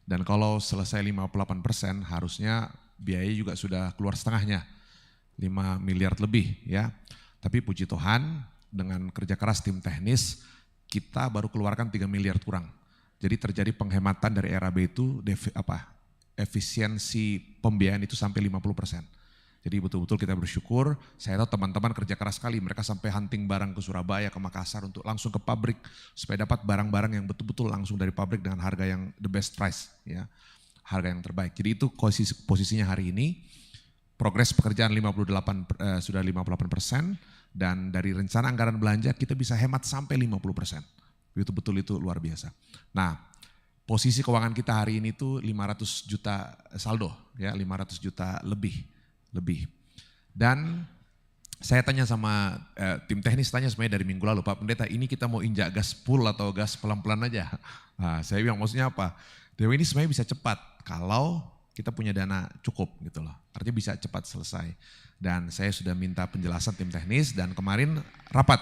Dan kalau selesai 58%, harusnya biaya juga sudah keluar setengahnya, 5 miliar lebih. Ya. Tapi puji Tuhan, dengan kerja keras tim teknis, kita baru keluarkan 3 miliar kurang. Jadi terjadi penghematan dari RAB itu, efisiensi pembiayaan itu sampai 50%. Jadi betul-betul kita bersyukur, saya tahu teman-teman kerja keras sekali, mereka sampai hunting barang ke Surabaya, ke Makassar untuk langsung ke pabrik supaya dapat barang-barang yang betul-betul langsung dari pabrik dengan harga yang the best price, ya, harga yang terbaik. Jadi itu posisinya hari ini, progres pekerjaan sudah 58% dan dari rencana anggaran belanja kita bisa hemat sampai 50%. Betul-betul itu luar biasa. Nah, posisi keuangan kita hari ini tuh 500 juta saldo, ya 500 juta lebih. Dan saya tanya sama tim teknis, tanya sebenarnya dari minggu lalu, Pak Pendeta ini kita mau injak gas full atau gas pelan-pelan aja? Nah, saya bilang maksudnya apa? Dewa ini sebenarnya bisa cepat kalau kita punya dana cukup gitu loh. Artinya bisa cepat selesai. Dan saya sudah minta penjelasan tim teknis dan kemarin rapat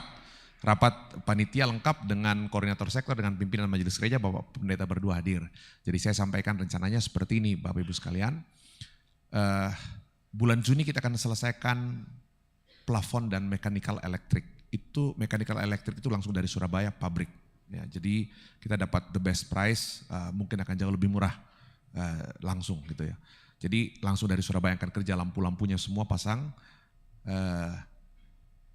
panitia lengkap dengan koordinator sektor, dengan pimpinan majelis gereja, Bapak Pendeta berdua hadir. Jadi saya sampaikan rencananya seperti ini Bapak Ibu sekalian. Bulan Juni kita akan selesaikan plafon dan mechanical electric. Itu mechanical electric itu langsung dari Surabaya pabrik. Ya, jadi kita dapat the best price, mungkin akan jauh lebih murah langsung gitu ya. Jadi langsung dari Surabaya akan kerja, lampu-lampunya semua pasang.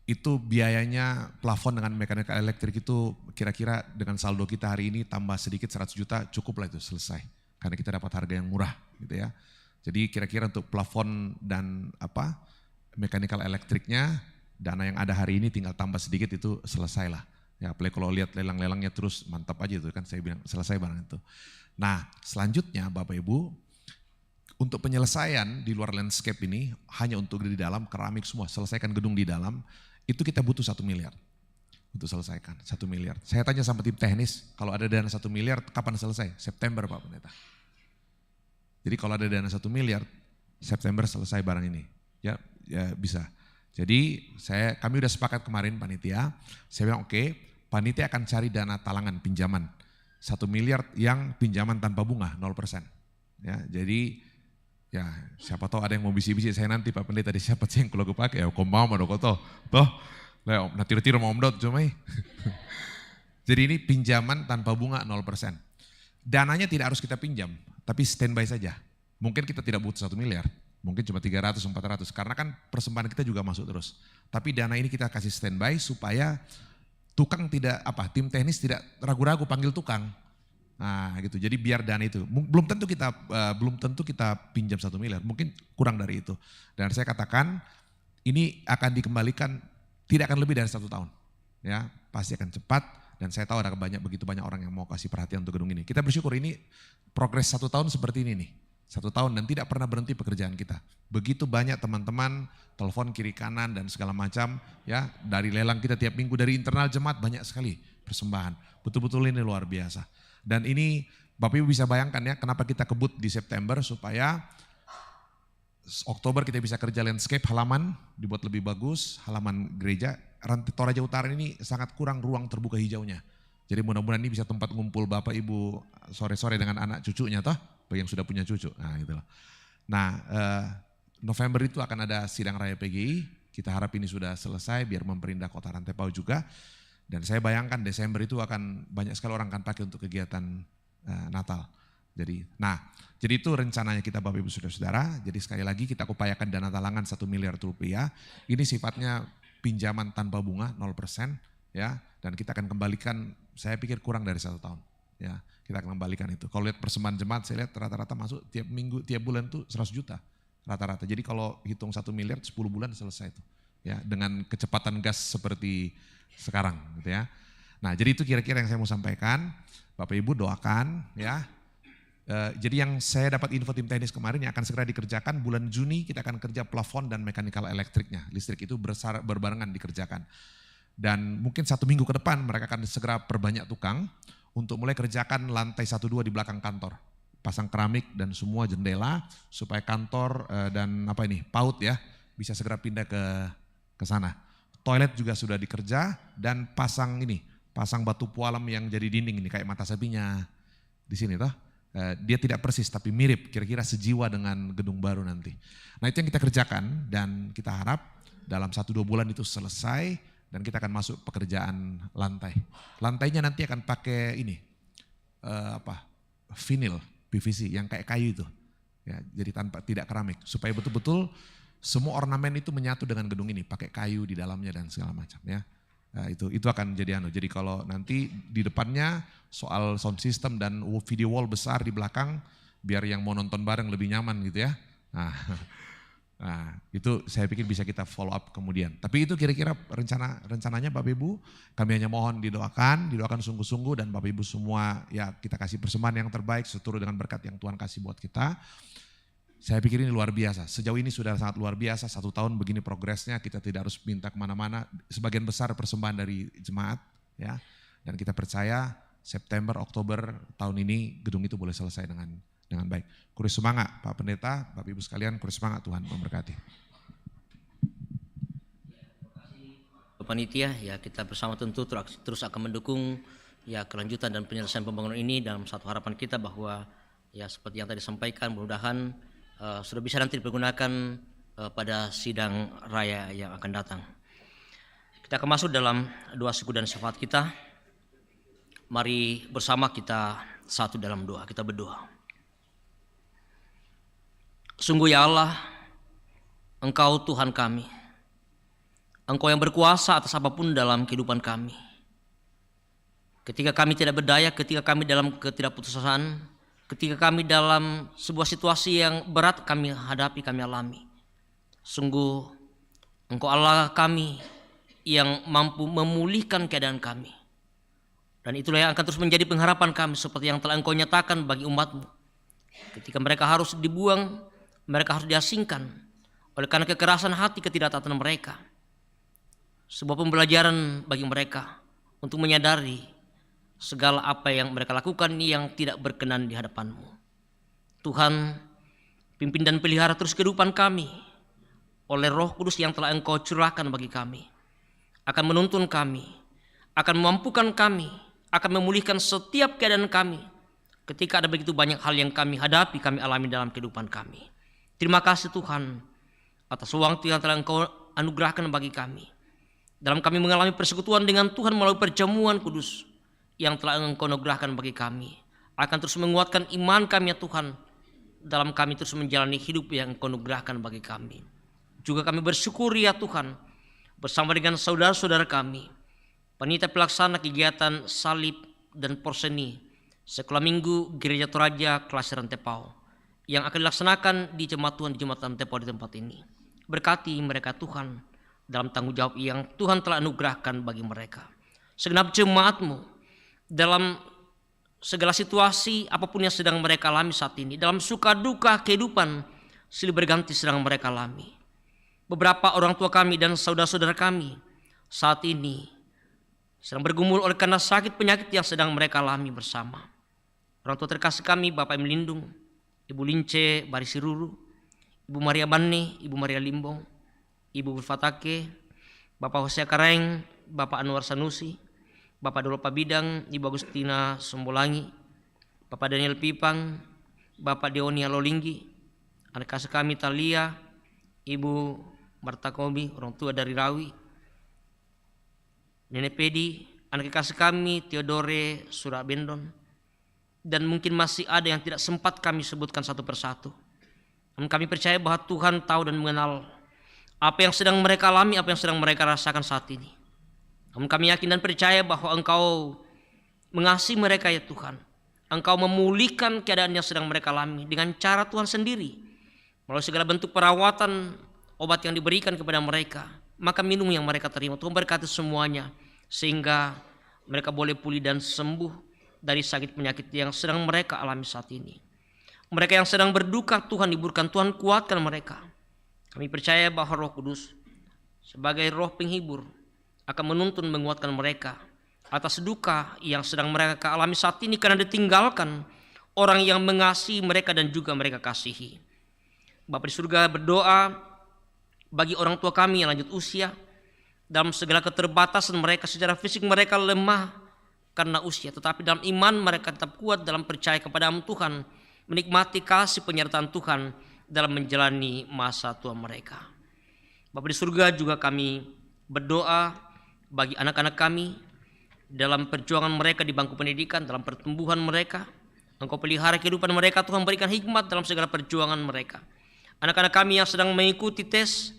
Itu biayanya plafon dengan mechanical electric itu kira-kira dengan saldo kita hari ini tambah sedikit 100 juta cukup lah itu selesai. Karena kita dapat harga yang murah gitu ya. Jadi kira-kira untuk plafon dan mechanical electricnya, dana yang ada hari ini tinggal tambah sedikit itu selesai lah. Ya, apalagi kalau lihat lelang-lelangnya terus mantap aja itu kan, saya bilang selesai barang itu. Nah selanjutnya Bapak Ibu, untuk penyelesaian di luar landscape ini hanya untuk di dalam keramik semua, selesaikan gedung di dalam, itu kita butuh 1 miliar untuk selesaikan, 1 miliar. Saya tanya sama tim teknis, kalau ada dana 1 miliar kapan selesai? September Pak Pendeta. Jadi kalau ada dana 1 miliar, September selesai barang ini. Ya bisa. Jadi kami udah sepakat kemarin panitia, saya bilang oke, panitia akan cari dana talangan pinjaman. 1 miliar yang pinjaman tanpa bunga, 0%. Ya, jadi ya siapa tahu ada yang mau bisi-bisi saya nanti Pak Pendeta di siapa sih yang kalau gue pakai ya kau mau koto. Toh, nah tiru-tiru mau omdot cuma. Jadi ini pinjaman tanpa bunga 0%. Dananya tidak harus kita pinjam, tapi standby saja. Mungkin kita tidak butuh 1 miliar, mungkin cuma 300, 400, karena kan persembahan kita juga masuk terus. Tapi dana ini kita kasih standby supaya tukang tim teknis tidak ragu-ragu panggil tukang. Nah gitu, jadi biar dana itu, belum tentu kita pinjam 1 miliar, mungkin kurang dari itu. Dan saya katakan ini akan dikembalikan tidak akan lebih dari 1 tahun. Ya, pasti akan cepat. Dan saya tahu ada begitu banyak orang yang mau kasih perhatian untuk gedung ini. Kita bersyukur ini progres 1 tahun seperti ini nih. 1 tahun dan tidak pernah berhenti pekerjaan kita. Begitu banyak teman-teman, telepon kiri kanan dan segala macam. Ya, dari lelang kita tiap minggu, dari internal jemaat banyak sekali persembahan. Betul-betul ini luar biasa. Dan ini Bapak Ibu bisa bayangkan ya kenapa kita kebut di September supaya Oktober kita bisa kerja landscape, halaman dibuat lebih bagus, halaman gereja. Rantai Toraja Utara ini sangat kurang ruang terbuka hijaunya. Jadi mudah-mudahan ini bisa tempat ngumpul Bapak Ibu sore-sore dengan anak cucunya toh, bagi yang sudah punya cucu. Nah gitu loh. Nah November itu akan ada sidang raya PGI, kita harap ini sudah selesai biar memperindah kota Rantepao juga. Dan saya bayangkan Desember itu akan banyak sekali orang akan pakai untuk kegiatan Natal. Jadi itu rencananya kita Bapak Ibu Saudara-saudara. Jadi sekali lagi kita upayakan dana talangan 1 miliar rupiah. Ini sifatnya pinjaman tanpa bunga 0% ya, dan kita akan kembalikan, saya pikir kurang dari 1 tahun ya, kita akan kembalikan itu. Kalau lihat persembahan jemaat saya lihat rata-rata masuk tiap minggu, tiap bulan tuh 100 juta rata-rata. Jadi kalau hitung 1 miliar 10 bulan selesai itu ya, dengan kecepatan gas seperti sekarang gitu ya. Nah jadi itu kira-kira yang saya mau sampaikan. Bapak Ibu doakan ya, Jadi yang saya dapat info tim teknis kemarin yang akan segera dikerjakan bulan Juni kita akan kerja plafon dan mechanical elektriknya. Listrik itu berbarengan dikerjakan. Dan mungkin 1 minggu ke depan mereka akan segera perbanyak tukang untuk mulai kerjakan lantai 1-2 di belakang kantor. Pasang keramik dan semua jendela supaya kantor dan PAUD ya bisa segera pindah ke sana. Toilet juga sudah dikerja dan pasang batu pualam yang jadi dinding ini kayak mata sapinya di sini toh. Dia tidak persis tapi mirip, kira-kira sejiwa dengan gedung baru nanti. Nah itu yang kita kerjakan dan kita harap dalam 1-2 bulan itu selesai dan kita akan masuk pekerjaan lantai. Lantainya nanti akan pakai vinil PVC yang kayak kayu itu. Ya, jadi tidak keramik supaya betul-betul semua ornamen itu menyatu dengan gedung ini, pakai kayu di dalamnya dan segala macam ya. Nah, itu akan jadi Jadi kalau nanti di depannya soal sound system dan video wall besar di belakang biar yang mau nonton bareng lebih nyaman gitu ya. Nah, itu saya pikir bisa kita follow up kemudian. Tapi itu kira-kira rencananya Bapak Ibu, kami hanya mohon didoakan sungguh-sungguh dan Bapak Ibu semua ya kita kasih persembahan yang terbaik seturut dengan berkat yang Tuhan kasih buat kita. Saya pikir ini luar biasa, sejauh ini sudah sangat luar biasa, 1 tahun begini progresnya, kita tidak harus minta kemana-mana, sebagian besar persembahan dari jemaat ya. Dan kita percaya September, Oktober tahun ini gedung itu boleh selesai dengan baik. Kuris semangat Pak Pendeta, Bapak Ibu sekalian, kuris semangat, Tuhan memberkati. Panitia ya kita bersama tentu terus akan mendukung ya kelanjutan dan penyelesaian pembangunan ini dalam satu harapan kita bahwa ya seperti yang tadi disampaikan mudah-mudahan sudah bisa nanti dipergunakan pada sidang raya yang akan datang. Kita akan masuk dalam doa syukur dan syafaat kita. Mari bersama kita satu dalam doa, kita berdoa. Sungguh ya Allah, Engkau Tuhan kami. Engkau yang berkuasa atas apapun dalam kehidupan kami. Ketika kami tidak berdaya, ketika kami dalam ketidakputusasaan, ketika kami dalam sebuah situasi yang berat kami hadapi, kami alami. Sungguh Engkau Allah kami yang mampu memulihkan keadaan kami. Dan itulah yang akan terus menjadi pengharapan kami seperti yang telah Engkau nyatakan bagi umat-Mu. Ketika mereka harus dibuang, mereka harus diasingkan oleh karena kekerasan hati, ketidaktaatan mereka. Sebuah pembelajaran bagi mereka untuk menyadari segala apa yang mereka lakukan yang tidak berkenan di hadapan-Mu. Tuhan, pimpin dan pelihara terus kehidupan kami oleh Roh Kudus yang telah Engkau curahkan bagi kami. Akan menuntun kami, akan memampukan kami, akan memulihkan setiap keadaan kami ketika ada begitu banyak hal yang kami hadapi, kami alami dalam kehidupan kami. Terima kasih Tuhan atas waktu yang telah Engkau anugerahkan bagi kami. Dalam kami mengalami persekutuan dengan Tuhan melalui perjamuan kudus yang telah Engkau anugerahkan bagi kami. Akan terus menguatkan iman kami ya Tuhan. Dalam kami terus menjalani hidup yang Engkau anugerahkan bagi kami. Juga kami bersyukur ya Tuhan bersama dengan saudara-saudara kami. Panitia pelaksana kegiatan salib dan porseni Sekolah Minggu Gereja Toraja Kelas Rantepau yang akan dilaksanakan di jemaat Tuhan di Jemaat Rantepau di tempat ini. Berkati mereka Tuhan dalam tanggung jawab yang Tuhan telah anugerahkan bagi mereka. Segenap jemaat-Mu dalam segala situasi apapun yang sedang mereka alami saat ini, dalam suka duka kehidupan silih berganti sedang mereka alami. Beberapa orang tua kami dan saudara-saudara kami saat ini sedang bergumul oleh karena sakit penyakit yang sedang mereka alami bersama. Orang tua terkasih kami, Bapak Emil Lindung, Ibu Lince Barisiruru, Ibu Maria Bani, Ibu Maria Limbong, Ibu Fatake, Bapak Hosea Kareng, Bapak Anwar Sanusi, Bapak Dolo Pabidang, Ibu Agustina Sombolangi, Bapak Daniel Pipang, Bapak Deonia Lolinggi, anak kasih kami Talia, Ibu Marta Kobi, orang tua dari Rawi, Nenek Pedi, anak kasih kami Theodore Surabendon, dan mungkin masih ada yang tidak sempat kami sebutkan satu persatu. Namun kami percaya bahwa Tuhan tahu dan mengenal apa yang sedang mereka alami, apa yang sedang mereka rasakan saat ini. Namun kami yakin dan percaya bahwa Engkau mengasihi mereka ya Tuhan. Engkau memulihkan keadaan yang sedang mereka alami dengan cara Tuhan sendiri. Melalui segala bentuk perawatan, obat yang diberikan kepada mereka, maka minum yang mereka terima. Tuhan berkati semuanya sehingga mereka boleh pulih dan sembuh dari sakit penyakit yang sedang mereka alami saat ini. Mereka yang sedang berduka, Tuhan hiburkan, Tuhan kuatkan mereka. Kami percaya bahwa Roh Kudus sebagai roh penghibur akan menuntun menguatkan mereka atas duka yang sedang mereka alami saat ini karena ditinggalkan orang yang mengasihi mereka dan juga mereka kasihi. Bapa di surga, berdoa bagi orang tua kami yang lanjut usia, dalam segala keterbatasan mereka secara fisik mereka lemah karena usia, tetapi dalam iman mereka tetap kuat dalam percaya kepada-Mu Tuhan, menikmati kasih penyertaan Tuhan dalam menjalani masa tua mereka. Bapa di surga, juga kami berdoa bagi anak-anak kami dalam perjuangan mereka di bangku pendidikan, dalam pertumbuhan mereka. Engkau pelihara kehidupan mereka, Tuhan, berikan hikmat dalam segala perjuangan mereka. Anak-anak kami yang sedang mengikuti tes,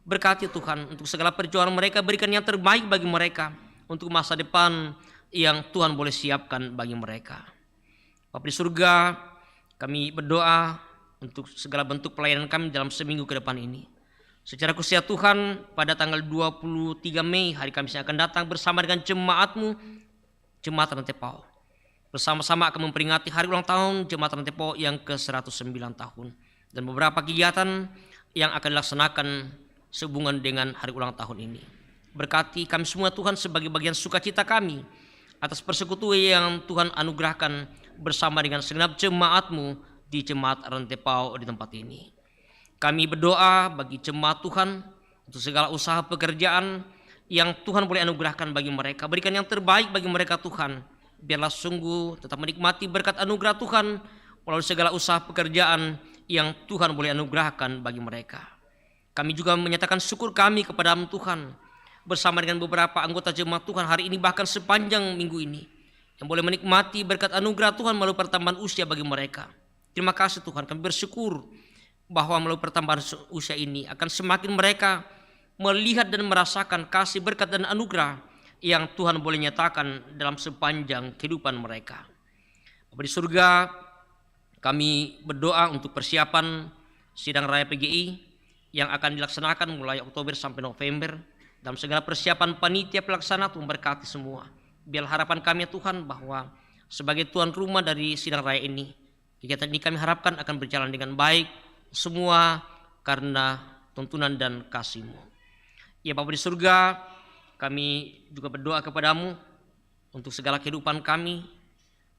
berkati Tuhan untuk segala perjuangan mereka, berikan yang terbaik bagi mereka untuk masa depan yang Tuhan boleh siapkan bagi mereka. Bapa di surga, kami berdoa untuk segala bentuk pelayanan kami dalam seminggu ke depan ini. Secara khusus Tuhan, pada tanggal 23 Mei hari Kamis yang akan datang bersama dengan jemaat-Mu, Jemaat Rantepao, bersama-sama akan memperingati hari ulang tahun Jemaat Rantepao yang ke-109 tahun dan beberapa kegiatan yang akan dilaksanakan sehubungan dengan hari ulang tahun ini. Berkati kami semua Tuhan sebagai bagian sukacita kami atas persekutuan yang Tuhan anugerahkan bersama dengan segenap jemaat-Mu di Jemaat Rantepao di tempat ini. Kami berdoa bagi jemaat Tuhan untuk segala usaha pekerjaan yang Tuhan boleh anugerahkan bagi mereka. Berikan yang terbaik bagi mereka Tuhan. Biarlah sungguh tetap menikmati berkat anugerah Tuhan melalui segala usaha pekerjaan yang Tuhan boleh anugerahkan bagi mereka. Kami juga menyatakan syukur kami kepada-Mu Tuhan bersama dengan beberapa anggota jemaat Tuhan hari ini bahkan sepanjang minggu ini yang boleh menikmati berkat anugerah Tuhan melalui pertambahan usia bagi mereka. Terima kasih Tuhan, kami bersyukur bahwa melalui pertambahan usia ini akan semakin mereka melihat dan merasakan kasih, berkat dan anugerah yang Tuhan boleh nyatakan dalam sepanjang kehidupan mereka. Bapa di surga, kami berdoa untuk persiapan sidang raya PGI yang akan dilaksanakan mulai Oktober sampai November. Dalam segala persiapan panitia pelaksana, Tuhan berkati semua. Biar harapan kami Tuhan bahwa sebagai tuan rumah dari sidang raya ini, kegiatan ini kami harapkan akan berjalan dengan baik, semua karena tuntunan dan kasih-Mu. Ya Bapa di surga, kami juga berdoa kepada-Mu untuk segala kehidupan kami.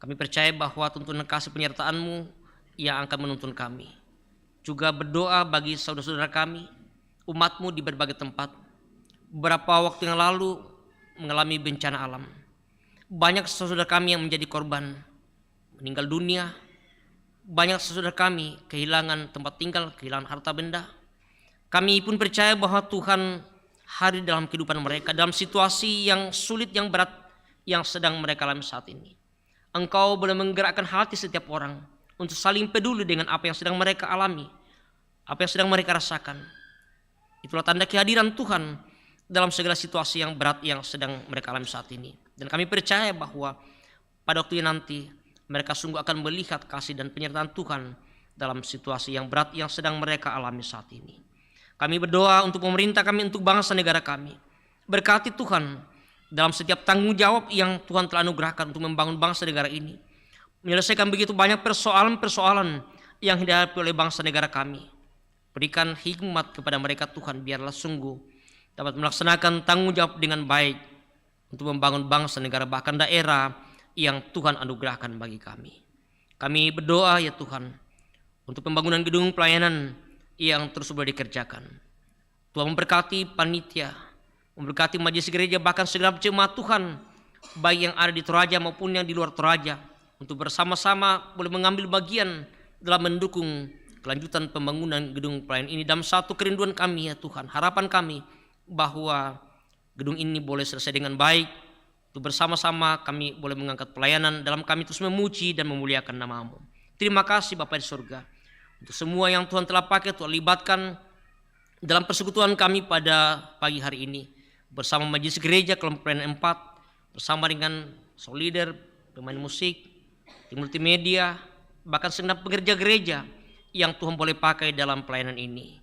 Kami percaya bahwa tuntunan kasih penyertaan-Mu yang akan menuntun kami. Juga berdoa bagi saudara-saudara kami, umat-Mu di berbagai tempat. Beberapa waktu yang lalu mengalami bencana alam. Banyak saudara kami yang menjadi korban, meninggal dunia. Banyak saudara kami kehilangan tempat tinggal, kehilangan harta benda. Kami pun percaya bahwa Tuhan hadir dalam kehidupan mereka, dalam situasi yang sulit, yang berat, yang sedang mereka alami saat ini. Engkau boleh menggerakkan hati setiap orang untuk saling peduli dengan apa yang sedang mereka alami, apa yang sedang mereka rasakan. Itulah tanda kehadiran Tuhan dalam segala situasi yang berat yang sedang mereka alami saat ini. Dan kami percaya bahwa pada waktunya nanti mereka sungguh akan melihat kasih dan penyertaan Tuhan dalam situasi yang berat yang sedang mereka alami saat ini. Kami berdoa untuk pemerintah kami, untuk bangsa negara kami. Berkati Tuhan dalam setiap tanggung jawab yang Tuhan telah anugerahkan untuk membangun bangsa negara ini. Menyelesaikan begitu banyak persoalan-persoalan yang dihadapi oleh bangsa negara kami. Berikan hikmat kepada mereka Tuhan, biarlah sungguh dapat melaksanakan tanggung jawab dengan baik untuk membangun bangsa negara bahkan daerah yang Tuhan anugerahkan bagi kami. Kami berdoa ya Tuhan untuk pembangunan gedung pelayanan yang terus boleh dikerjakan. Tuhan memberkati panitia, memberkati majelis gereja, bahkan segenap jemaat Tuhan, baik yang ada di Toraja maupun yang di luar Toraja, untuk bersama-sama boleh mengambil bagian dalam mendukung kelanjutan pembangunan gedung pelayanan ini. Dalam satu kerinduan kami ya Tuhan, harapan kami bahwa gedung ini boleh selesai dengan baik. Untuk bersama-sama kami boleh mengangkat pelayanan dalam kami terus memuji dan memuliakan nama-Mu. Terima kasih Bapa di surga untuk semua yang Tuhan telah pakai, Tuhan libatkan dalam persekutuan kami pada pagi hari ini bersama majelis gereja kelompok pelayanan 4, bersama dengan solider, pemain musik, tim multimedia, bahkan segenap pekerja gereja yang Tuhan boleh pakai dalam pelayanan ini.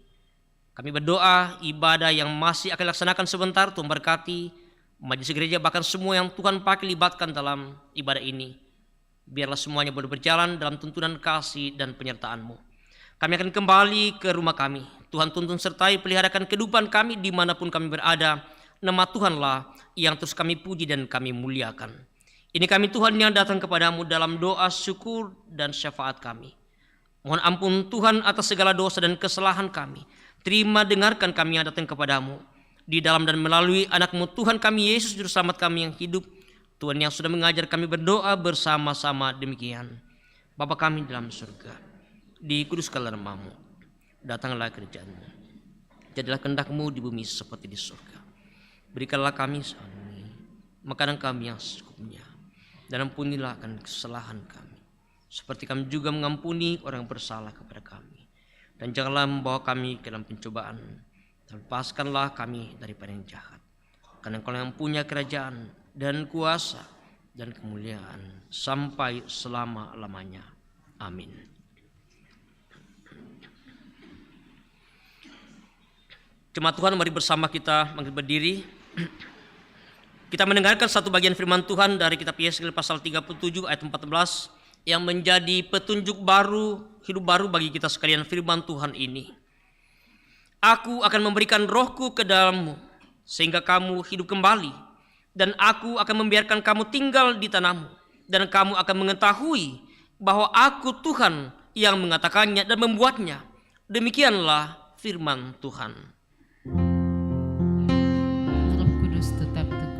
Kami berdoa ibadah yang masih akan dilaksanakan sebentar, Tuhan berkati majelis gereja, bahkan semua yang Tuhan pakai libatkan dalam ibadah ini. Biarlah semuanya boleh berjalan dalam tuntunan kasih dan penyertaan-Mu. Kami akan kembali ke rumah kami. Tuhan tuntun sertai peliharakan kehidupan kami dimanapun kami berada. Nama Tuhanlah yang terus kami puji dan kami muliakan. Ini kami Tuhan yang datang kepadamu dalam doa syukur dan syafaat kami. Mohon ampun Tuhan atas segala dosa dan kesalahan kami. Terima dengarkan kami yang datang kepadamu. Di dalam dan melalui anak-Mu Tuhan kami Yesus Juru Selamat kami yang hidup. Tuhan yang sudah mengajar kami berdoa bersama-sama demikian. Bapa kami dalam surga, dikuduskanlah nama-Mu. Datanglah kerajaan-Mu. Jadilah kehendak-Mu di bumi seperti di surga. Berikanlah kami saat ini makanan kami yang secukupnya. Dan ampunilah akan kesalahan kami, seperti kami juga mengampuni orang yang bersalah kepada kami. Dan janganlah membawa kami ke dalam pencobaan, dan lepaskanlah kami daripada yang jahat. Karena Engkau yang punya kerajaan dan kuasa dan kemuliaan sampai selama-lamanya. Amin. Jemaat Tuhan, mari bersama kita berdiri. Kita mendengarkan satu bagian firman Tuhan dari kitab Yesaya pasal 37 ayat 14 yang menjadi petunjuk baru, hidup baru bagi kita sekalian. Firman Tuhan ini, Aku akan memberikan rohku ke dalammu sehingga kamu hidup kembali, dan aku akan membiarkan kamu tinggal di tanahmu, dan kamu akan mengetahui bahwa aku Tuhan yang mengatakannya dan membuatnya. Demikianlah firman Tuhan. Roh Kudus tetap teguh.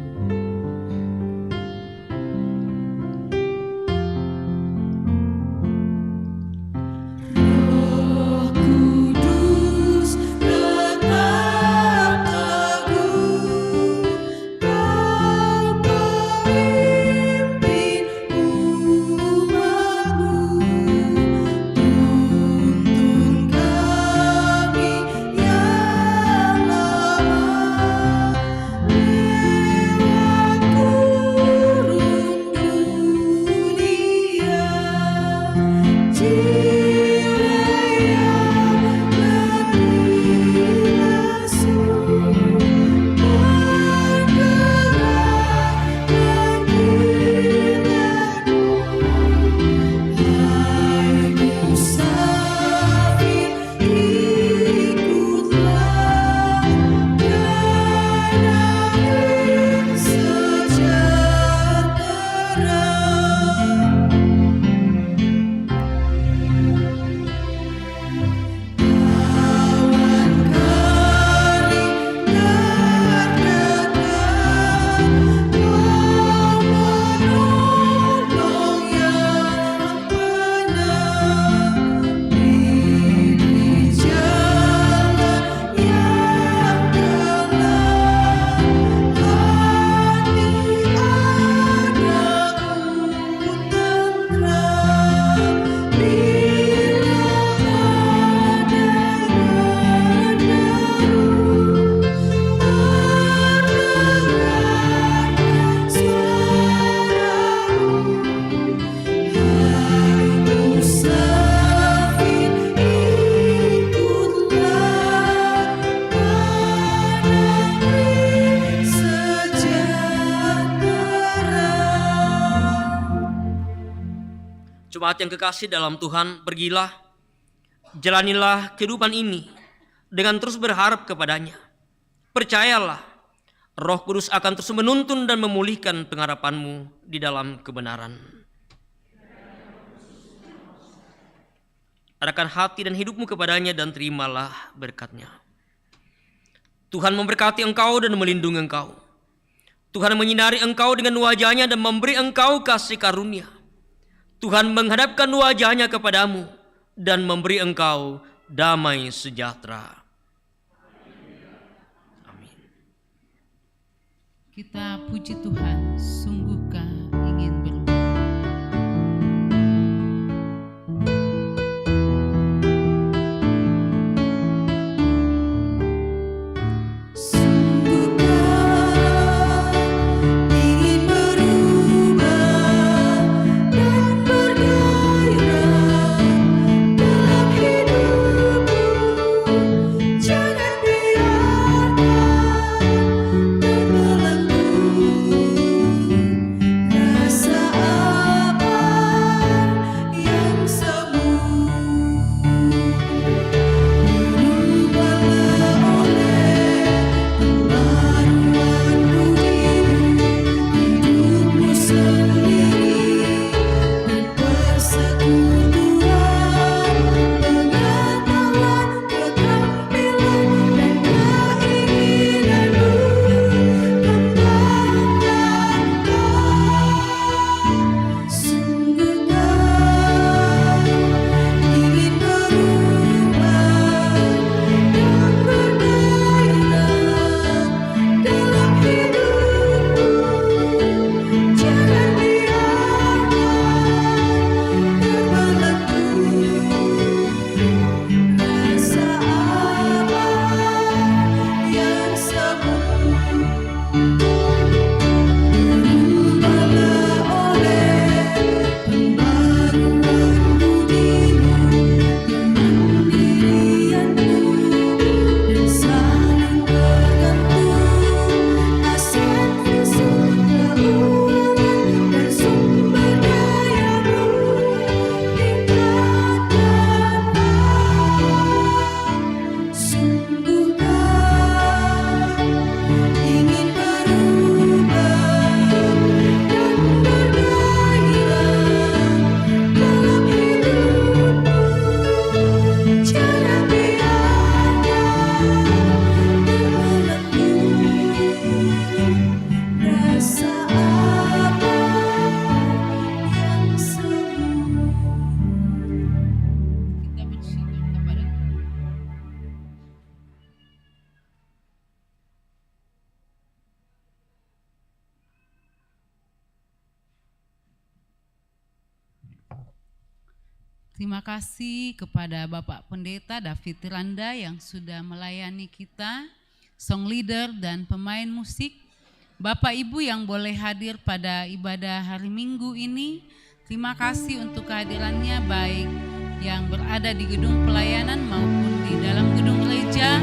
Jemaat yang kekasih dalam Tuhan, pergilah, jalanilah kehidupan ini dengan terus berharap kepadanya. Percayalah, Roh Kudus akan terus menuntun dan memulihkan pengharapanmu di dalam kebenaran. Arahkan hati dan hidupmu kepadanya dan terimalah berkat-Nya. Tuhan memberkati engkau dan melindungi engkau. Tuhan menyinari engkau dengan wajah-Nya dan memberi engkau kasih karunia. Tuhan menghadapkan wajah-Nya kepadamu dan memberi engkau damai sejahtera. Amin. Kita puji Tuhan, sungguhkah ingin berubah. Jangan biarkan dan belenggu Terima kasih kepada Bapak Pendeta David Randa yang sudah melayani kita, song leader dan pemain musik. Bapak Ibu yang boleh hadir pada ibadah hari Minggu ini, terima kasih untuk kehadirannya, baik yang berada di gedung pelayanan maupun di dalam gedung gereja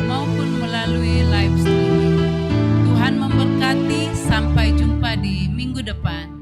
maupun melalui live streaming. Tuhan memberkati, sampai jumpa di minggu depan.